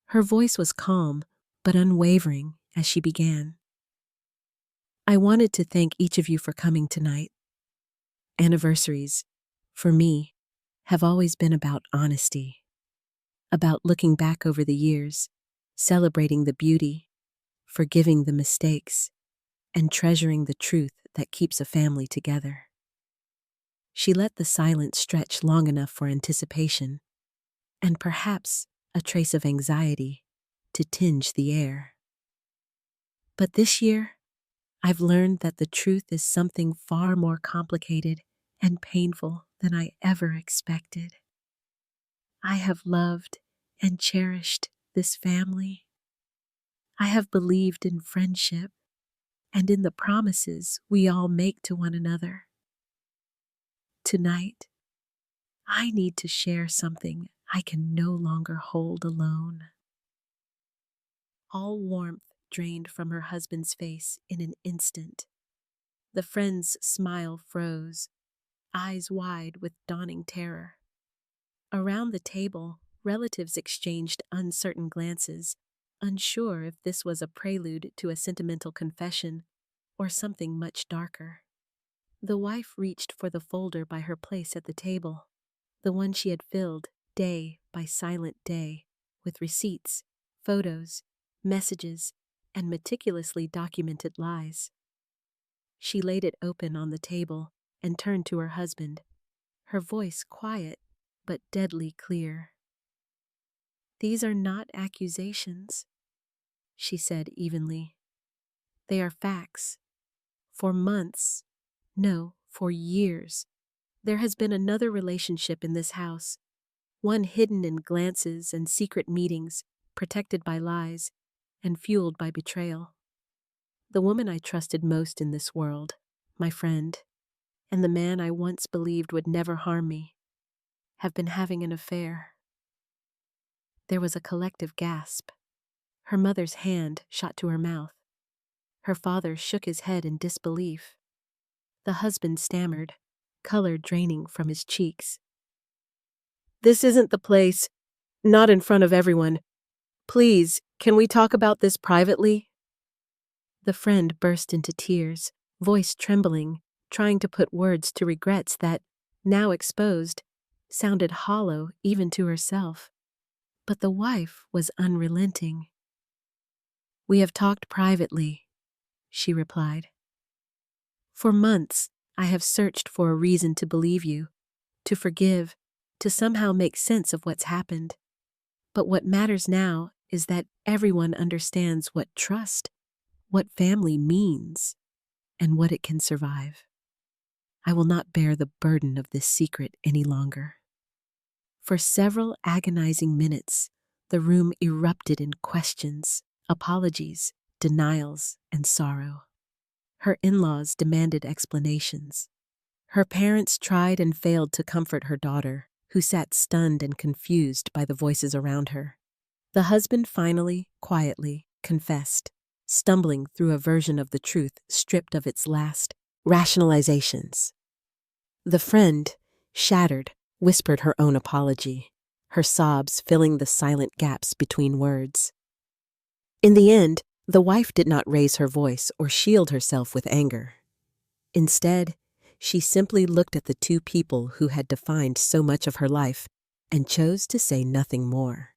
Speaker 1: Her voice was calm, but unwavering as she began. I wanted to thank each of you for coming tonight. Anniversaries, for me, have always been about honesty, about looking back over the years, celebrating the beauty, forgiving the mistakes, and treasuring the truth that keeps a family together. She let the silence stretch long enough for anticipation, and perhaps a trace of anxiety, to tinge the air. But this year, I've learned that the truth is something far more complicated and painful than I ever expected. I have loved and cherished this family. I have believed in friendship and in the promises we all make to one another. Tonight, I need to share something I can no longer hold alone. All warmth drained from her husband's face in an instant. The friend's smile froze, eyes wide with dawning terror. Around the table, relatives exchanged uncertain glances, unsure if this was a prelude to a sentimental confession or something much darker. The wife reached for the folder by her place at the table, the one she had filled day by silent day with receipts, photos, messages, and meticulously documented lies. She laid it open on the table and turned to her husband, her voice quiet but deadly clear. "These are not accusations," she said evenly. "They are facts. For months, no, for years, there has been another relationship in this house, one hidden in glances and secret meetings, protected by lies and fueled by betrayal. The woman I trusted most in this world, my friend, and the man I once believed would never harm me, have been having an affair." There was a collective gasp. Her mother's hand shot to her mouth. Her father shook his head in disbelief. The husband stammered, color draining from his cheeks. "This isn't the place. Not in front of everyone. Please, can we talk about this privately?" The friend burst into tears, voice trembling, trying to put words to regrets that, now exposed, sounded hollow even to herself. But the wife was unrelenting. "We have talked privately," she replied. "For months, I have searched for a reason to believe you, to forgive, to somehow make sense of what's happened. But what matters now is that everyone understands what trust, what family means, and what it can survive. I will not bear the burden of this secret any longer." For several agonizing minutes, the room erupted in questions, apologies, denials, and sorrow. Her in-laws demanded explanations. Her parents tried and failed to comfort her daughter, who sat stunned and confused by the voices around her. The husband finally, quietly, confessed, stumbling through a version of the truth stripped of its last rationalizations. The friend, shattered, whispered her own apology, her sobs filling the silent gaps between words. In the end, the wife did not raise her voice or shield herself with anger. Instead, she simply looked at the two people who had defined so much of her life and chose to say nothing more.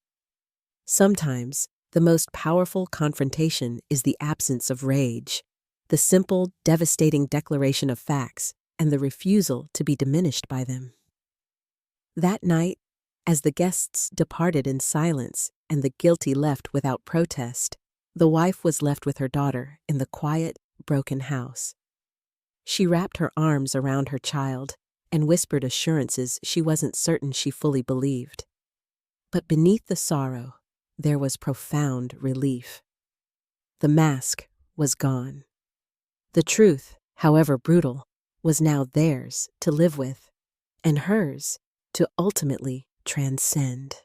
Speaker 1: Sometimes, the most powerful confrontation is the absence of rage, the simple, devastating declaration of facts, and the refusal to be diminished by them. That night, as the guests departed in silence and the guilty left without protest, the wife was left with her daughter in the quiet, broken house. She wrapped her arms around her child and whispered assurances she wasn't certain she fully believed. But beneath the sorrow, there was profound relief. The mask was gone. The truth, however brutal, was now theirs to live with, and hers to ultimately transcend.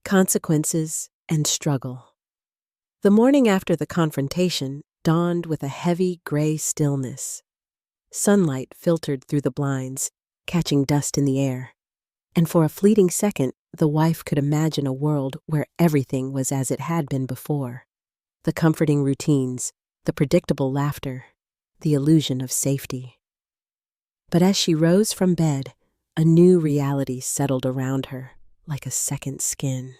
Speaker 1: Consequences and struggle. The morning after the confrontation dawned with a heavy gray stillness. Sunlight filtered through the blinds, catching dust in the air, and for a fleeting second, the wife could imagine a world where everything was as it had been before. The comforting routines, the predictable laughter, the illusion of safety. But as she rose from bed, a new reality settled around her like a second skin.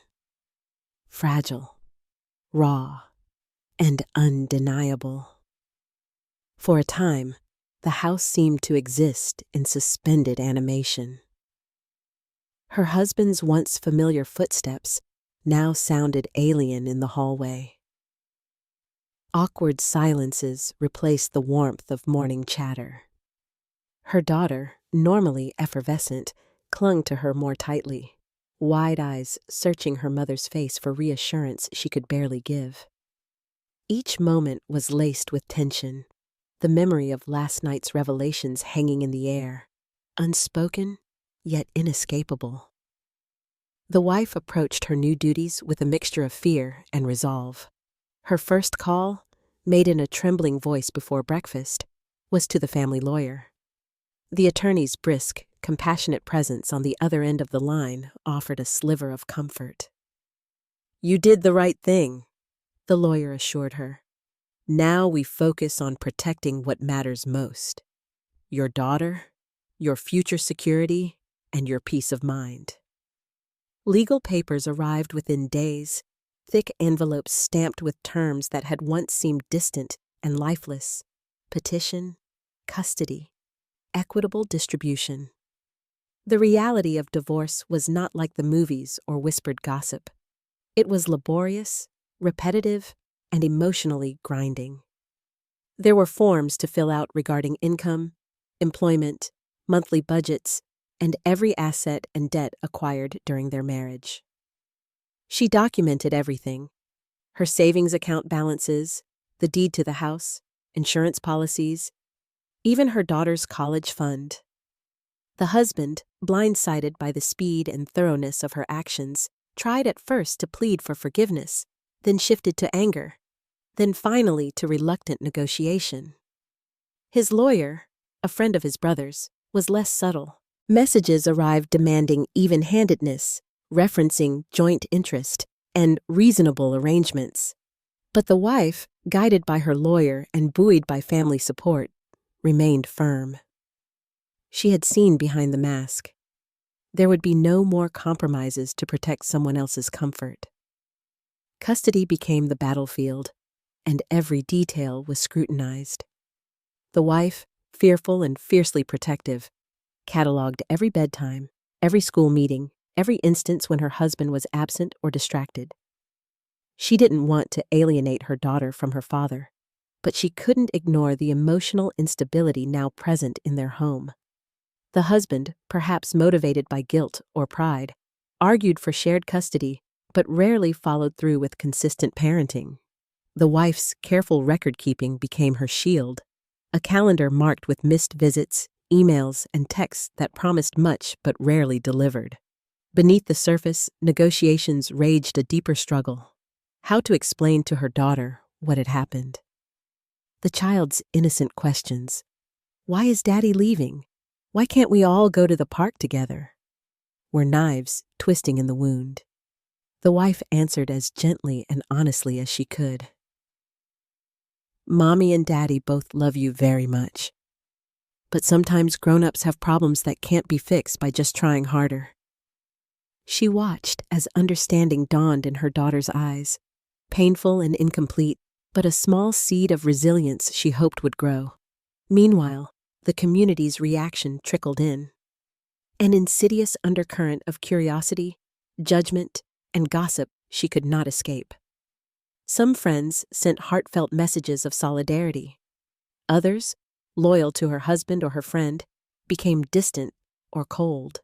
Speaker 1: Fragile, raw, and undeniable. For a time, the house seemed to exist in suspended animation. Her husband's once familiar footsteps now sounded alien in the hallway. Awkward silences replaced the warmth of morning chatter. Her daughter, normally effervescent, clung to her more tightly, wide eyes searching her mother's face for reassurance she could barely give. Each moment was laced with tension, the memory of last night's revelations hanging in the air, unspoken yet inescapable. The wife approached her new duties with a mixture of fear and resolve. Her first call, made in a trembling voice before breakfast, was to the family lawyer. The attorney's brisk, compassionate presence on the other end of the line offered a sliver of comfort. "You did the right thing," the lawyer assured her. "Now we focus on protecting what matters most: your daughter, your future security, and your peace of mind." Legal papers arrived within days, thick envelopes stamped with terms that had once seemed distant and lifeless: petition, custody, equitable distribution. The reality of divorce was not like the movies or whispered gossip. It was laborious, repetitive, and emotionally grinding. There were forms to fill out regarding income, employment, monthly budgets, and every asset and debt acquired during their marriage. She documented everything: her savings account balances, the deed to the house, insurance policies, even her daughter's college fund. The husband, blindsided by the speed and thoroughness of her actions, tried at first to plead for forgiveness, then shifted to anger, then finally to reluctant negotiation. His lawyer, a friend of his brother's, was less subtle. Messages arrived demanding even-handedness, referencing joint interest, and reasonable arrangements. But the wife, guided by her lawyer and buoyed by family support, remained firm. She had seen behind the mask. There would be no more compromises to protect someone else's comfort. Custody became the battlefield, and every detail was scrutinized. The wife, fearful and fiercely protective, cataloged every bedtime, every school meeting, every instance when her husband was absent or distracted. She didn't want to alienate her daughter from her father, but she couldn't ignore the emotional instability now present in their home. The husband, perhaps motivated by guilt or pride, argued for shared custody, but rarely followed through with consistent parenting. The wife's careful record-keeping became her shield, a calendar marked with missed visits, emails, and texts that promised much but rarely delivered. Beneath the surface, negotiations raged a deeper struggle: how to explain to her daughter what had happened. The child's innocent questions: "Why is Daddy leaving? Why can't we all go to the park together?" were knives twisting in the wound. The wife answered as gently and honestly as she could: "Mommy and Daddy both love you very much. But sometimes grown-ups have problems that can't be fixed by just trying harder." She watched as understanding dawned in her daughter's eyes, painful and incomplete, but a small seed of resilience she hoped would grow. Meanwhile, the community's reaction trickled in. An insidious undercurrent of curiosity, judgment, and gossip she could not escape. Some friends sent heartfelt messages of solidarity. Others, loyal to her husband or her friend, became distant or cold.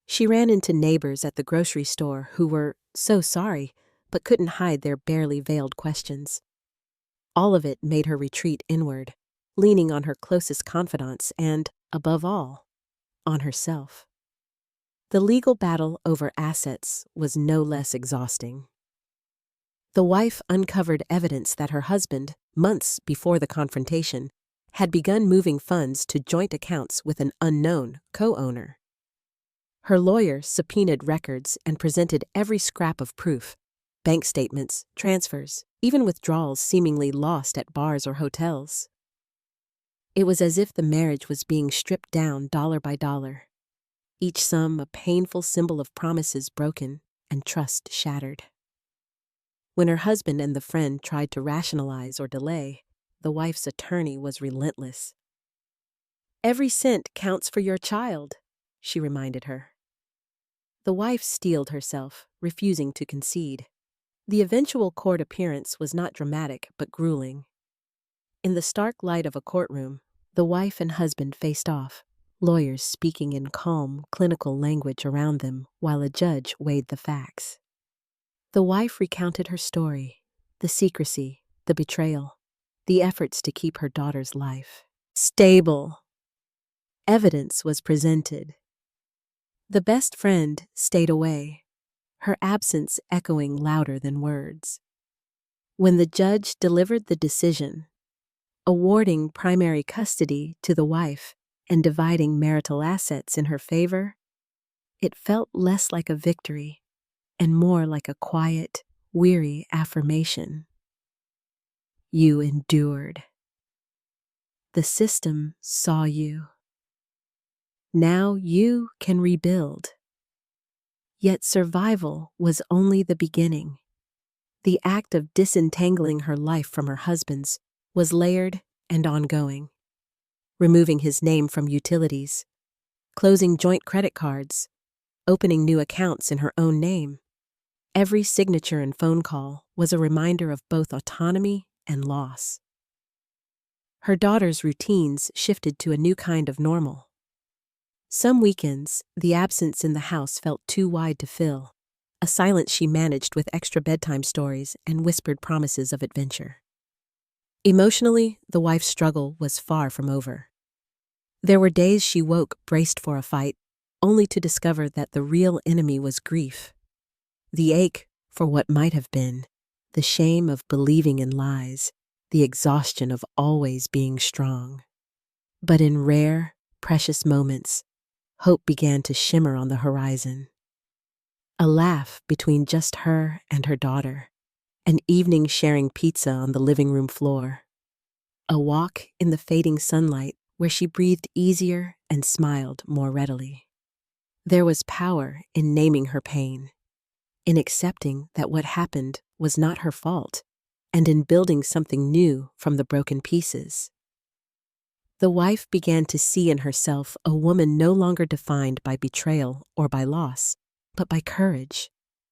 Speaker 1: She ran into neighbors at the grocery store who were so sorry but couldn't hide their barely veiled questions. All of it made her retreat inward, leaning on her closest confidants and, above all, on herself. The legal battle over assets was no less exhausting. The wife uncovered evidence that her husband, months before the confrontation, had begun moving funds to joint accounts with an unknown co-owner. Her lawyer subpoenaed records and presented every scrap of proof: bank statements, transfers, even withdrawals seemingly lost at bars or hotels. It was as if the marriage was being stripped down dollar by dollar, each sum a painful symbol of promises broken and trust shattered. When her husband and the friend tried to rationalize or delay, the wife's attorney was relentless. "Every cent counts for your child," she reminded her. The wife steeled herself, refusing to concede. The eventual court appearance was not dramatic but grueling. In the stark light of a courtroom, the wife and husband faced off, lawyers speaking in calm, clinical language around them while a judge weighed the facts. The wife recounted her story: the secrecy, the betrayal, the efforts to keep her daughter's life stable. Evidence was presented. The best friend stayed away, her absence echoing louder than words. When the judge delivered the decision, awarding primary custody to the wife and dividing marital assets in her favor, it felt less like a victory and more like a quiet, weary affirmation. You endured. The system saw you. Now you can rebuild. Yet survival was only the beginning. The act of disentangling her life from her husband's was layered and ongoing. Removing his name from utilities, closing joint credit cards, opening new accounts in her own name. Every signature and phone call was a reminder of both autonomy and loss. Her daughter's routines shifted to a new kind of normal. Some weekends, the absence in the house felt too wide to fill, a silence she managed with extra bedtime stories and whispered promises of adventure. Emotionally, the wife's struggle was far from over. There were days she woke braced for a fight, only to discover that the real enemy was grief. The ache for what might have been, the shame of believing in lies, the exhaustion of always being strong. But in rare, precious moments, hope began to shimmer on the horizon. A laugh between just her and her daughter, an evening sharing pizza on the living room floor, a walk in the fading sunlight where she breathed easier and smiled more readily. There was power in naming her pain, in accepting that what happened was not her fault, and in building something new from the broken pieces. The wife began to see in herself a woman no longer defined by betrayal or by loss, but by courage.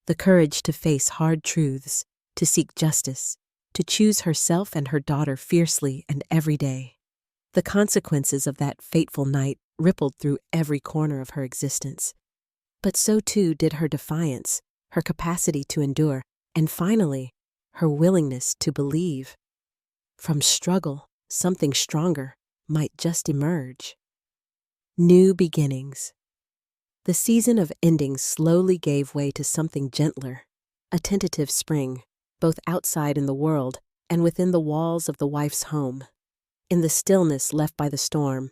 Speaker 1: The courage to face hard truths, to seek justice, to choose herself and her daughter fiercely and every day. The consequences of that fateful night rippled through every corner of her existence. But so too did her defiance, her capacity to endure, and finally, her willingness to believe. From struggle, something stronger might just emerge. New beginnings. The season of endings slowly gave way to something gentler, a tentative spring, both outside in the world and within the walls of the wife's home. In the stillness left by the storm,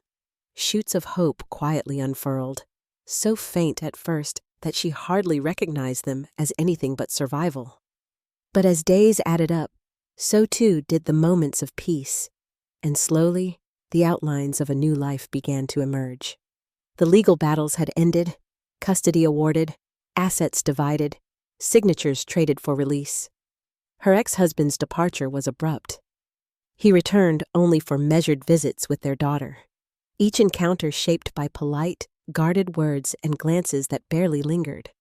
Speaker 1: shoots of hope quietly unfurled, so faint at first that she hardly recognized them as anything but survival. But as days added up, so too did the moments of peace, and slowly the outlines of a new life began to emerge. The legal battles had ended, custody awarded, assets divided, signatures traded for release. Her ex-husband's departure was abrupt. He returned only for measured visits with their daughter, each encounter shaped by polite, guarded words and glances that barely lingered.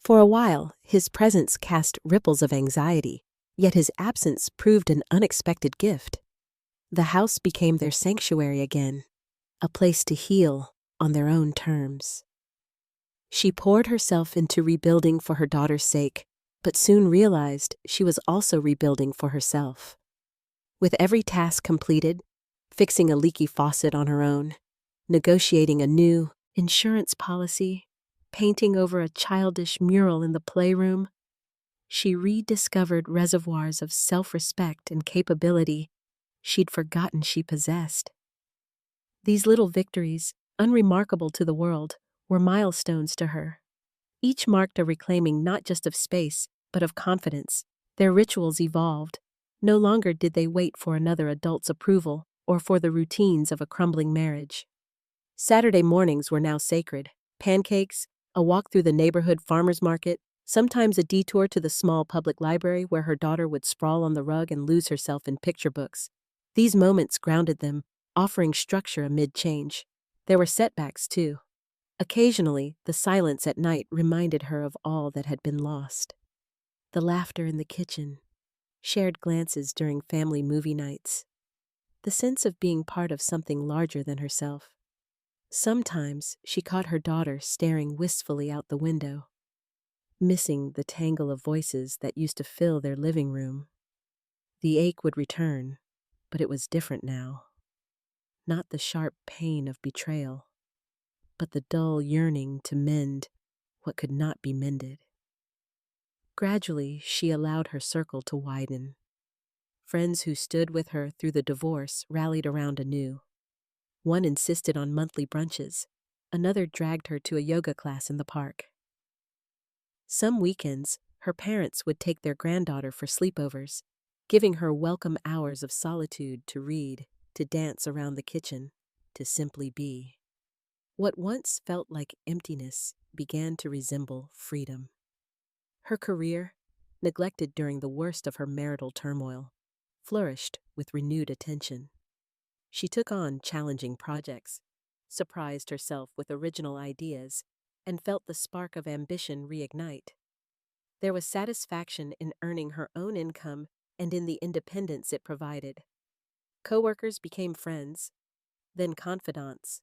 Speaker 1: For a while, his presence cast ripples of anxiety, yet his absence proved an unexpected gift. The house became their sanctuary again, a place to heal on their own terms. She poured herself into rebuilding for her daughter's sake, but soon realized she was also rebuilding for herself. With every task completed, fixing a leaky faucet on her own, negotiating a new insurance policy, painting over a childish mural in the playroom, she rediscovered reservoirs of self-respect and capability she'd forgotten she possessed. These little victories, unremarkable to the world, were milestones to her. Each marked a reclaiming not just of space, but of confidence. Their rituals evolved. No longer did they wait for another adult's approval or for the routines of a crumbling marriage. Saturday mornings were now sacred. Pancakes, a walk through the neighborhood farmer's market, sometimes a detour to the small public library where her daughter would sprawl on the rug and lose herself in picture books. These moments grounded them, offering structure amid change. There were setbacks, too. Occasionally, the silence at night reminded her of all that had been lost. The laughter in the kitchen, shared glances during family movie nights, the sense of being part of something larger than herself. Sometimes she caught her daughter staring wistfully out the window, missing the tangle of voices that used to fill their living room. The ache would return, but it was different now. Not the sharp pain of betrayal, but the dull yearning to mend what could not be mended. Gradually, she allowed her circle to widen. Friends who stood with her through the divorce rallied around anew. One insisted on monthly brunches. Another dragged her to a yoga class in the park. Some weekends, her parents would take their granddaughter for sleepovers, giving her welcome hours of solitude to read, to dance around the kitchen, to simply be. What once felt like emptiness began to resemble freedom. Her career, neglected during the worst of her marital turmoil, flourished with renewed attention. She took on challenging projects, surprised herself with original ideas, and felt the spark of ambition reignite. There was satisfaction in earning her own income and in the independence it provided. Coworkers became friends, then confidants.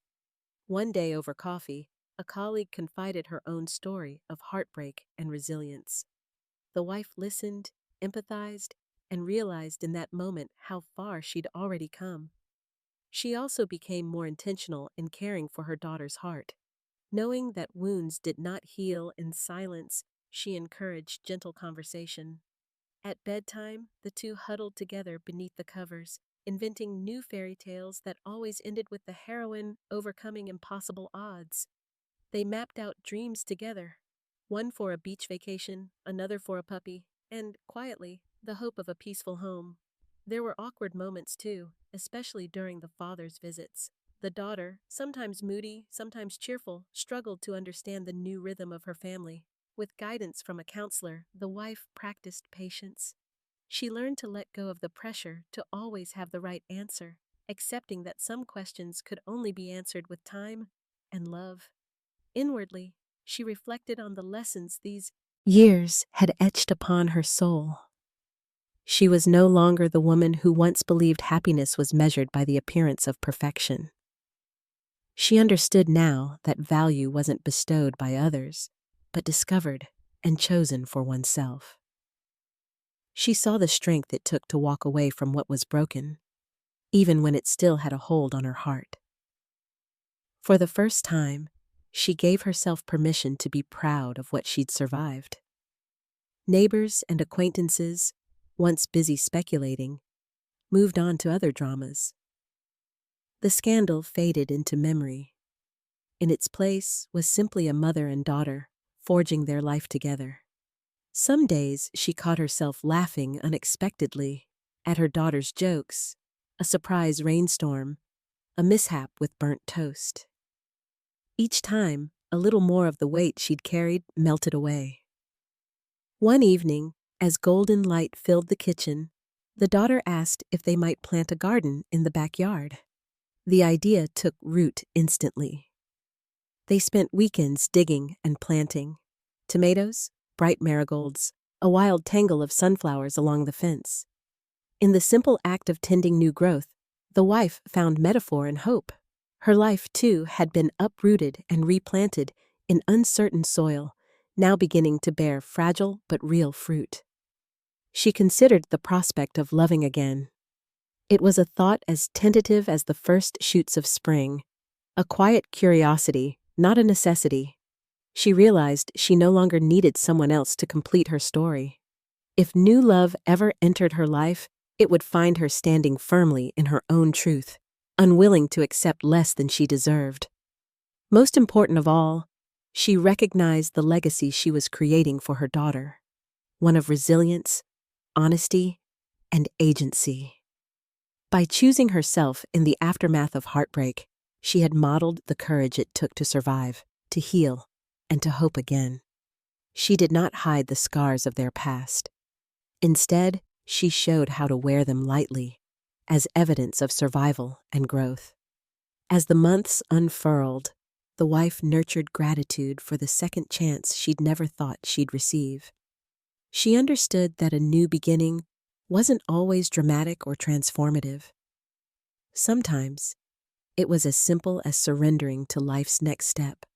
Speaker 1: One day over coffee, a colleague confided her own story of heartbreak and resilience. The wife listened, empathized, and realized in that moment how far she'd already come. She also became more intentional in caring for her daughter's heart. Knowing that wounds did not heal in silence, she encouraged gentle conversation. At bedtime, the two huddled together beneath the covers, inventing new fairy tales that always ended with the heroine overcoming impossible odds. They mapped out dreams together, one for a beach vacation, another for a puppy, and, quietly, the hope of a peaceful home. There were awkward moments too, especially during the father's visits. The daughter, sometimes moody, sometimes cheerful, struggled to understand the new rhythm of her family. With guidance from a counselor, the wife practiced patience. She learned to let go of the pressure to always have the right answer, accepting that some questions could only be answered with time and love. Inwardly, she reflected on the lessons these years had etched upon her soul. She was no longer the woman who once believed happiness was measured by the appearance of perfection. She understood now that value wasn't bestowed by others, but discovered and chosen for oneself. She saw the strength it took to walk away from what was broken, even when it still had a hold on her heart. For the first time, she gave herself permission to be proud of what she'd survived. Neighbors and acquaintances, once busy speculating, moved on to other dramas. The scandal faded into memory. In its place was simply a mother and daughter forging their life together. Some days she caught herself laughing unexpectedly at her daughter's jokes, a surprise rainstorm, a mishap with burnt toast. Each time, a little more of the weight she'd carried melted away. One evening, as golden light filled the kitchen, the daughter asked if they might plant a garden in the backyard. The idea took root instantly. They spent weekends digging and planting. Tomatoes, bright marigolds, a wild tangle of sunflowers along the fence. In the simple act of tending new growth, the wife found metaphor and hope. Her life, too, had been uprooted and replanted in uncertain soil, now beginning to bear fragile but real fruit. She considered the prospect of loving again. It was a thought as tentative as the first shoots of spring, a quiet curiosity, not a necessity. She realized she no longer needed someone else to complete her story. If new love ever entered her life, it would find her standing firmly in her own truth, unwilling to accept less than she deserved. Most important of all, she recognized the legacy she was creating for her daughter, one of resilience, honesty, and agency. By choosing herself in the aftermath of heartbreak, she had modeled the courage it took to survive, to heal, and to hope again. She did not hide the scars of their past. Instead, she showed how to wear them lightly, as evidence of survival and growth. As the months unfurled, the wife nurtured gratitude for the second chance she'd never thought she'd receive. She understood that a new beginning wasn't always dramatic or transformative. Sometimes, it was as simple as surrendering to life's next step,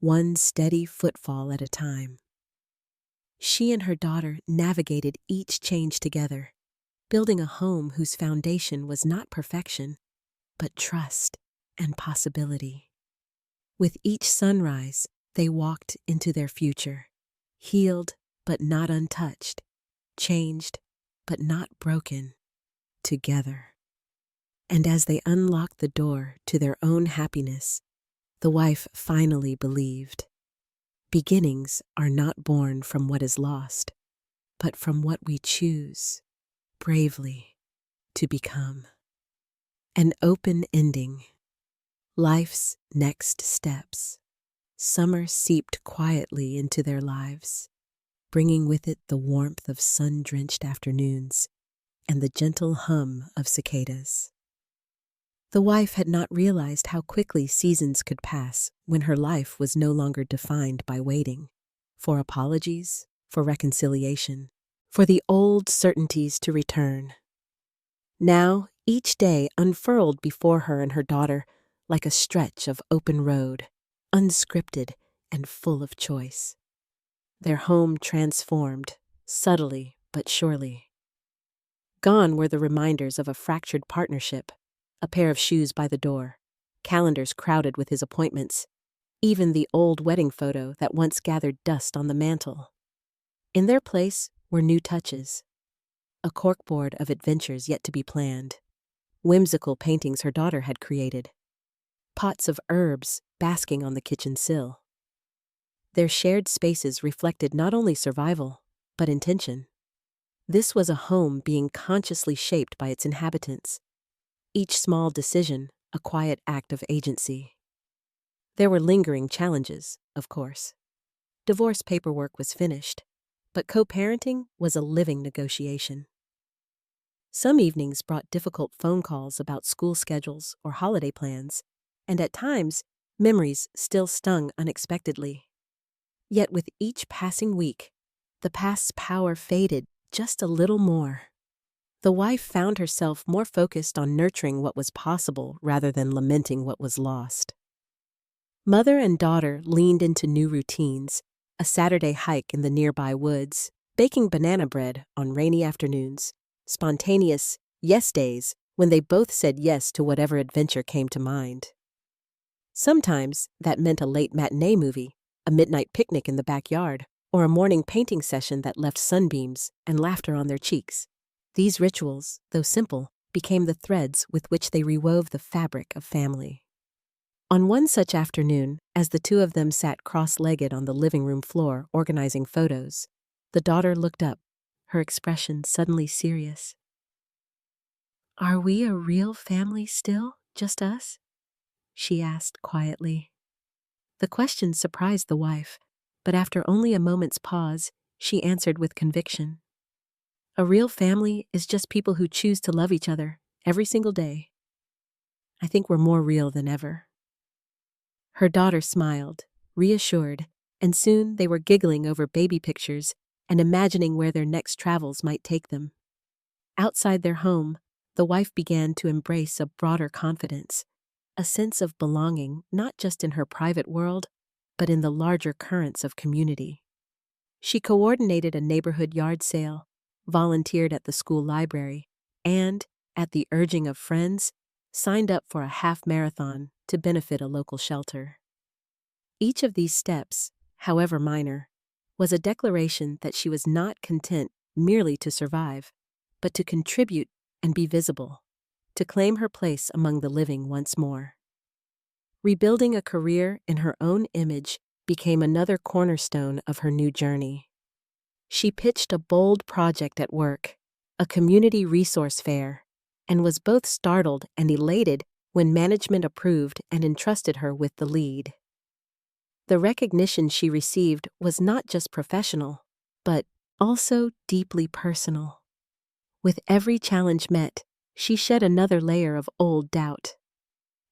Speaker 1: one steady footfall at a time. She and her daughter navigated each change together, building a home whose foundation was not perfection, but trust and possibility. With each sunrise, they walked into their future, healed, but not untouched, changed, but not broken, together. And as they unlocked the door to their own happiness, the wife finally believed. Beginnings are not born from what is lost, but from what we choose, bravely, to become. An open ending. Life's next steps. Summer seeped quietly into their lives, bringing with it the warmth of sun-drenched afternoons and the gentle hum of cicadas. The wife had not realized how quickly seasons could pass when her life was no longer defined by waiting for apologies, for reconciliation, for the old certainties to return. Now, each day unfurled before her and her daughter like a stretch of open road, unscripted and full of choice. Their home transformed, subtly but surely. Gone were the reminders of a fractured partnership, a pair of shoes by the door, calendars crowded with his appointments, even the old wedding photo that once gathered dust on the mantel. In their place were new touches. A corkboard of adventures yet to be planned, whimsical paintings her daughter had created, pots of herbs basking on the kitchen sill. Their shared spaces reflected not only survival, but intention. This was a home being consciously shaped by its inhabitants, each small decision a quiet act of agency. There were lingering challenges, of course. Divorce paperwork was finished, but co-parenting was a living negotiation. Some evenings brought difficult phone calls about school schedules or holiday plans, and at times, memories still stung unexpectedly. Yet with each passing week, the past's power faded just a little more. The wife found herself more focused on nurturing what was possible rather than lamenting what was lost. Mother and daughter leaned into new routines, a Saturday hike in the nearby woods, baking banana bread on rainy afternoons, spontaneous yes days when they both said yes to whatever adventure came to mind. Sometimes that meant a late matinee movie, a midnight picnic in the backyard, or a morning painting session that left sunbeams and laughter on their cheeks. These rituals, though simple, became the threads with which they rewove the fabric of family. On one such afternoon, as the two of them sat cross-legged on the living room floor organizing photos, the daughter looked up, her expression suddenly serious. "Are we a real family still, just us?" she asked quietly. The question surprised the wife, but after only a moment's pause, she answered with conviction. "A real family is just people who choose to love each other every single day. I think we're more real than ever." Her daughter smiled, reassured, and soon they were giggling over baby pictures and imagining where their next travels might take them. Outside their home, the wife began to embrace a broader confidence, a sense of belonging not just in her private world, but in the larger currents of community. She coordinated a neighborhood yard sale, volunteered at the school library, and, at the urging of friends, signed up for a half marathon to benefit a local shelter. Each of these steps, however minor, was a declaration that she was not content merely to survive, but to contribute and be visible, to claim her place among the living once more. Rebuilding a career in her own image became another cornerstone of her new journey. She pitched a bold project at work, a community resource fair, and was both startled and elated when management approved and entrusted her with the lead. The recognition she received was not just professional, but also deeply personal. With every challenge met, she shed another layer of old doubt.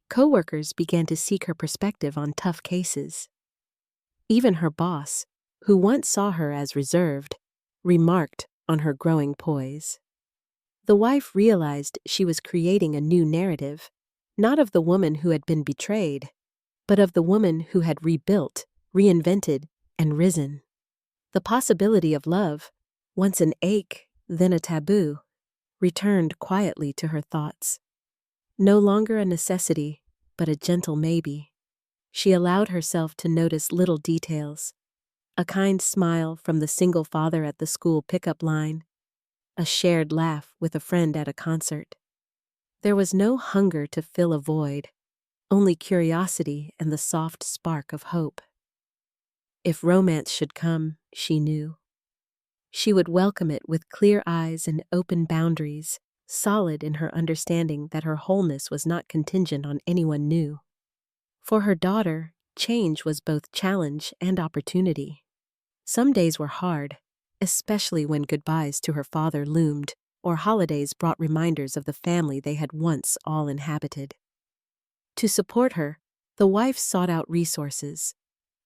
Speaker 1: Coworkers began to seek her perspective on tough cases. Even her boss, who once saw her as reserved, remarked on her growing poise. The wife realized she was creating a new narrative, not of the woman who had been betrayed, but of the woman who had rebuilt, reinvented, and risen. The possibility of love, once an ache, then a taboo, returned quietly to her thoughts. No longer a necessity, but a gentle maybe. She allowed herself to notice little details, A kind smile from the single father at the school pickup line, a shared laugh with a friend at a concert. There was no hunger to fill a void, only curiosity and the soft spark of hope. If romance should come, she knew, she would welcome it with clear eyes and open boundaries, solid in her understanding that her wholeness was not contingent on anyone new. For her daughter, change was both challenge and opportunity. Some days were hard, especially when goodbyes to her father loomed or holidays brought reminders of the family they had once all inhabited. To support her, the wife sought out resources,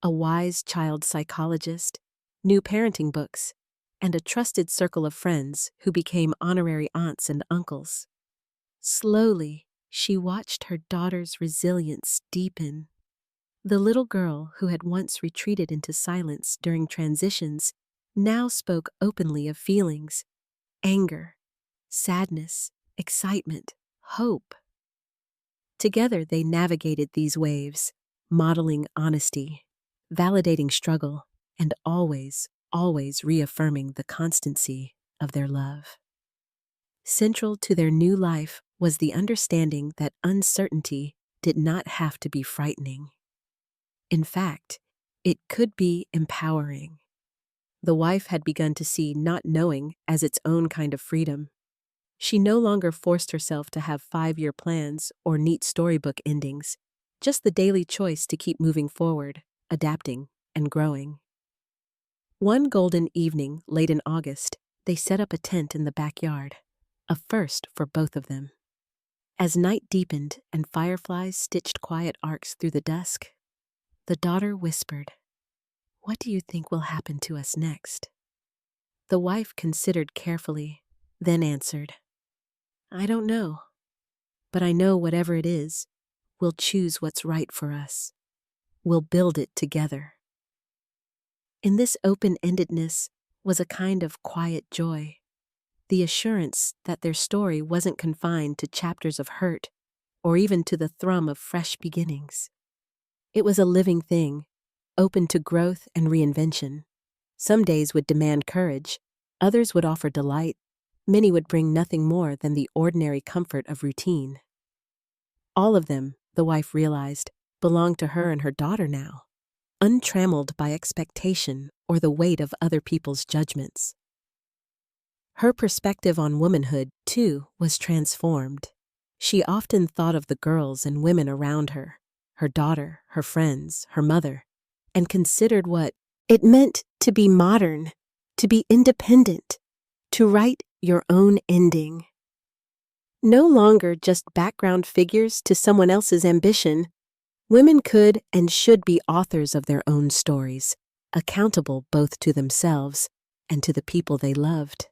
Speaker 1: a wise child psychologist, new parenting books, and a trusted circle of friends who became honorary aunts and uncles. Slowly, she watched her daughter's resilience deepen. The little girl who had once retreated into silence during transitions now spoke openly of feelings, anger, sadness, excitement, hope. Together they navigated these waves, modeling honesty, validating struggle, and always reaffirming the constancy of their love. Central to their new life was the understanding that uncertainty did not have to be frightening. In fact, it could be empowering. The wife had begun to see not knowing as its own kind of freedom. She no longer forced herself to have 5-year plans or neat storybook endings, just the daily choice to keep moving forward, adapting, and growing. One golden evening late in August, they set up a tent in the backyard, a first for both of them. As night deepened and fireflies stitched quiet arcs through the dusk, the daughter whispered, "What do you think will happen to us next?" The wife considered carefully, then answered, "I don't know, but I know whatever it is, we'll choose what's right for us. We'll build it together." In this open-endedness was a kind of quiet joy, the assurance that their story wasn't confined to chapters of hurt or even to the thrum of fresh beginnings. It was a living thing, open to growth and reinvention. Some days would demand courage, others would offer delight, many would bring nothing more than the ordinary comfort of routine. All of them, the wife realized, belonged to her and her daughter now, untrammeled by expectation or the weight of other people's judgments. Her perspective on womanhood, too, was transformed. She often thought of the girls and women around her, her daughter, her friends, her mother, and considered what it meant to be modern, to be independent, to write your own ending. No longer just background figures to someone else's ambition, women could and should be authors of their own stories, accountable both to themselves and to the people they loved.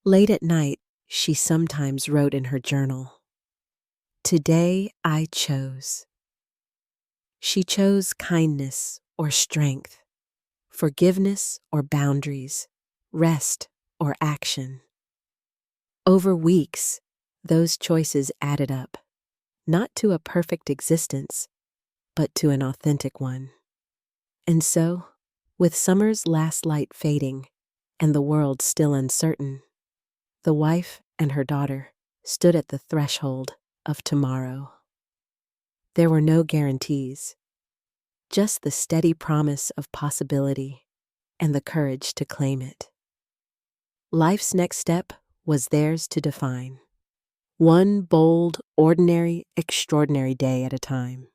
Speaker 1: Late at night, she sometimes wrote in her journal, "Today I chose." She chose kindness or strength, forgiveness or boundaries, rest or action. Over weeks, those choices added up, not to a perfect existence, but to an authentic one. And so, with summer's last light fading and the world still uncertain, the wife and her daughter stood at the threshold of tomorrow. There were no guarantees, just the steady promise of possibility and the courage to claim it. Life's next step was theirs to define, one bold, ordinary, extraordinary day at a time.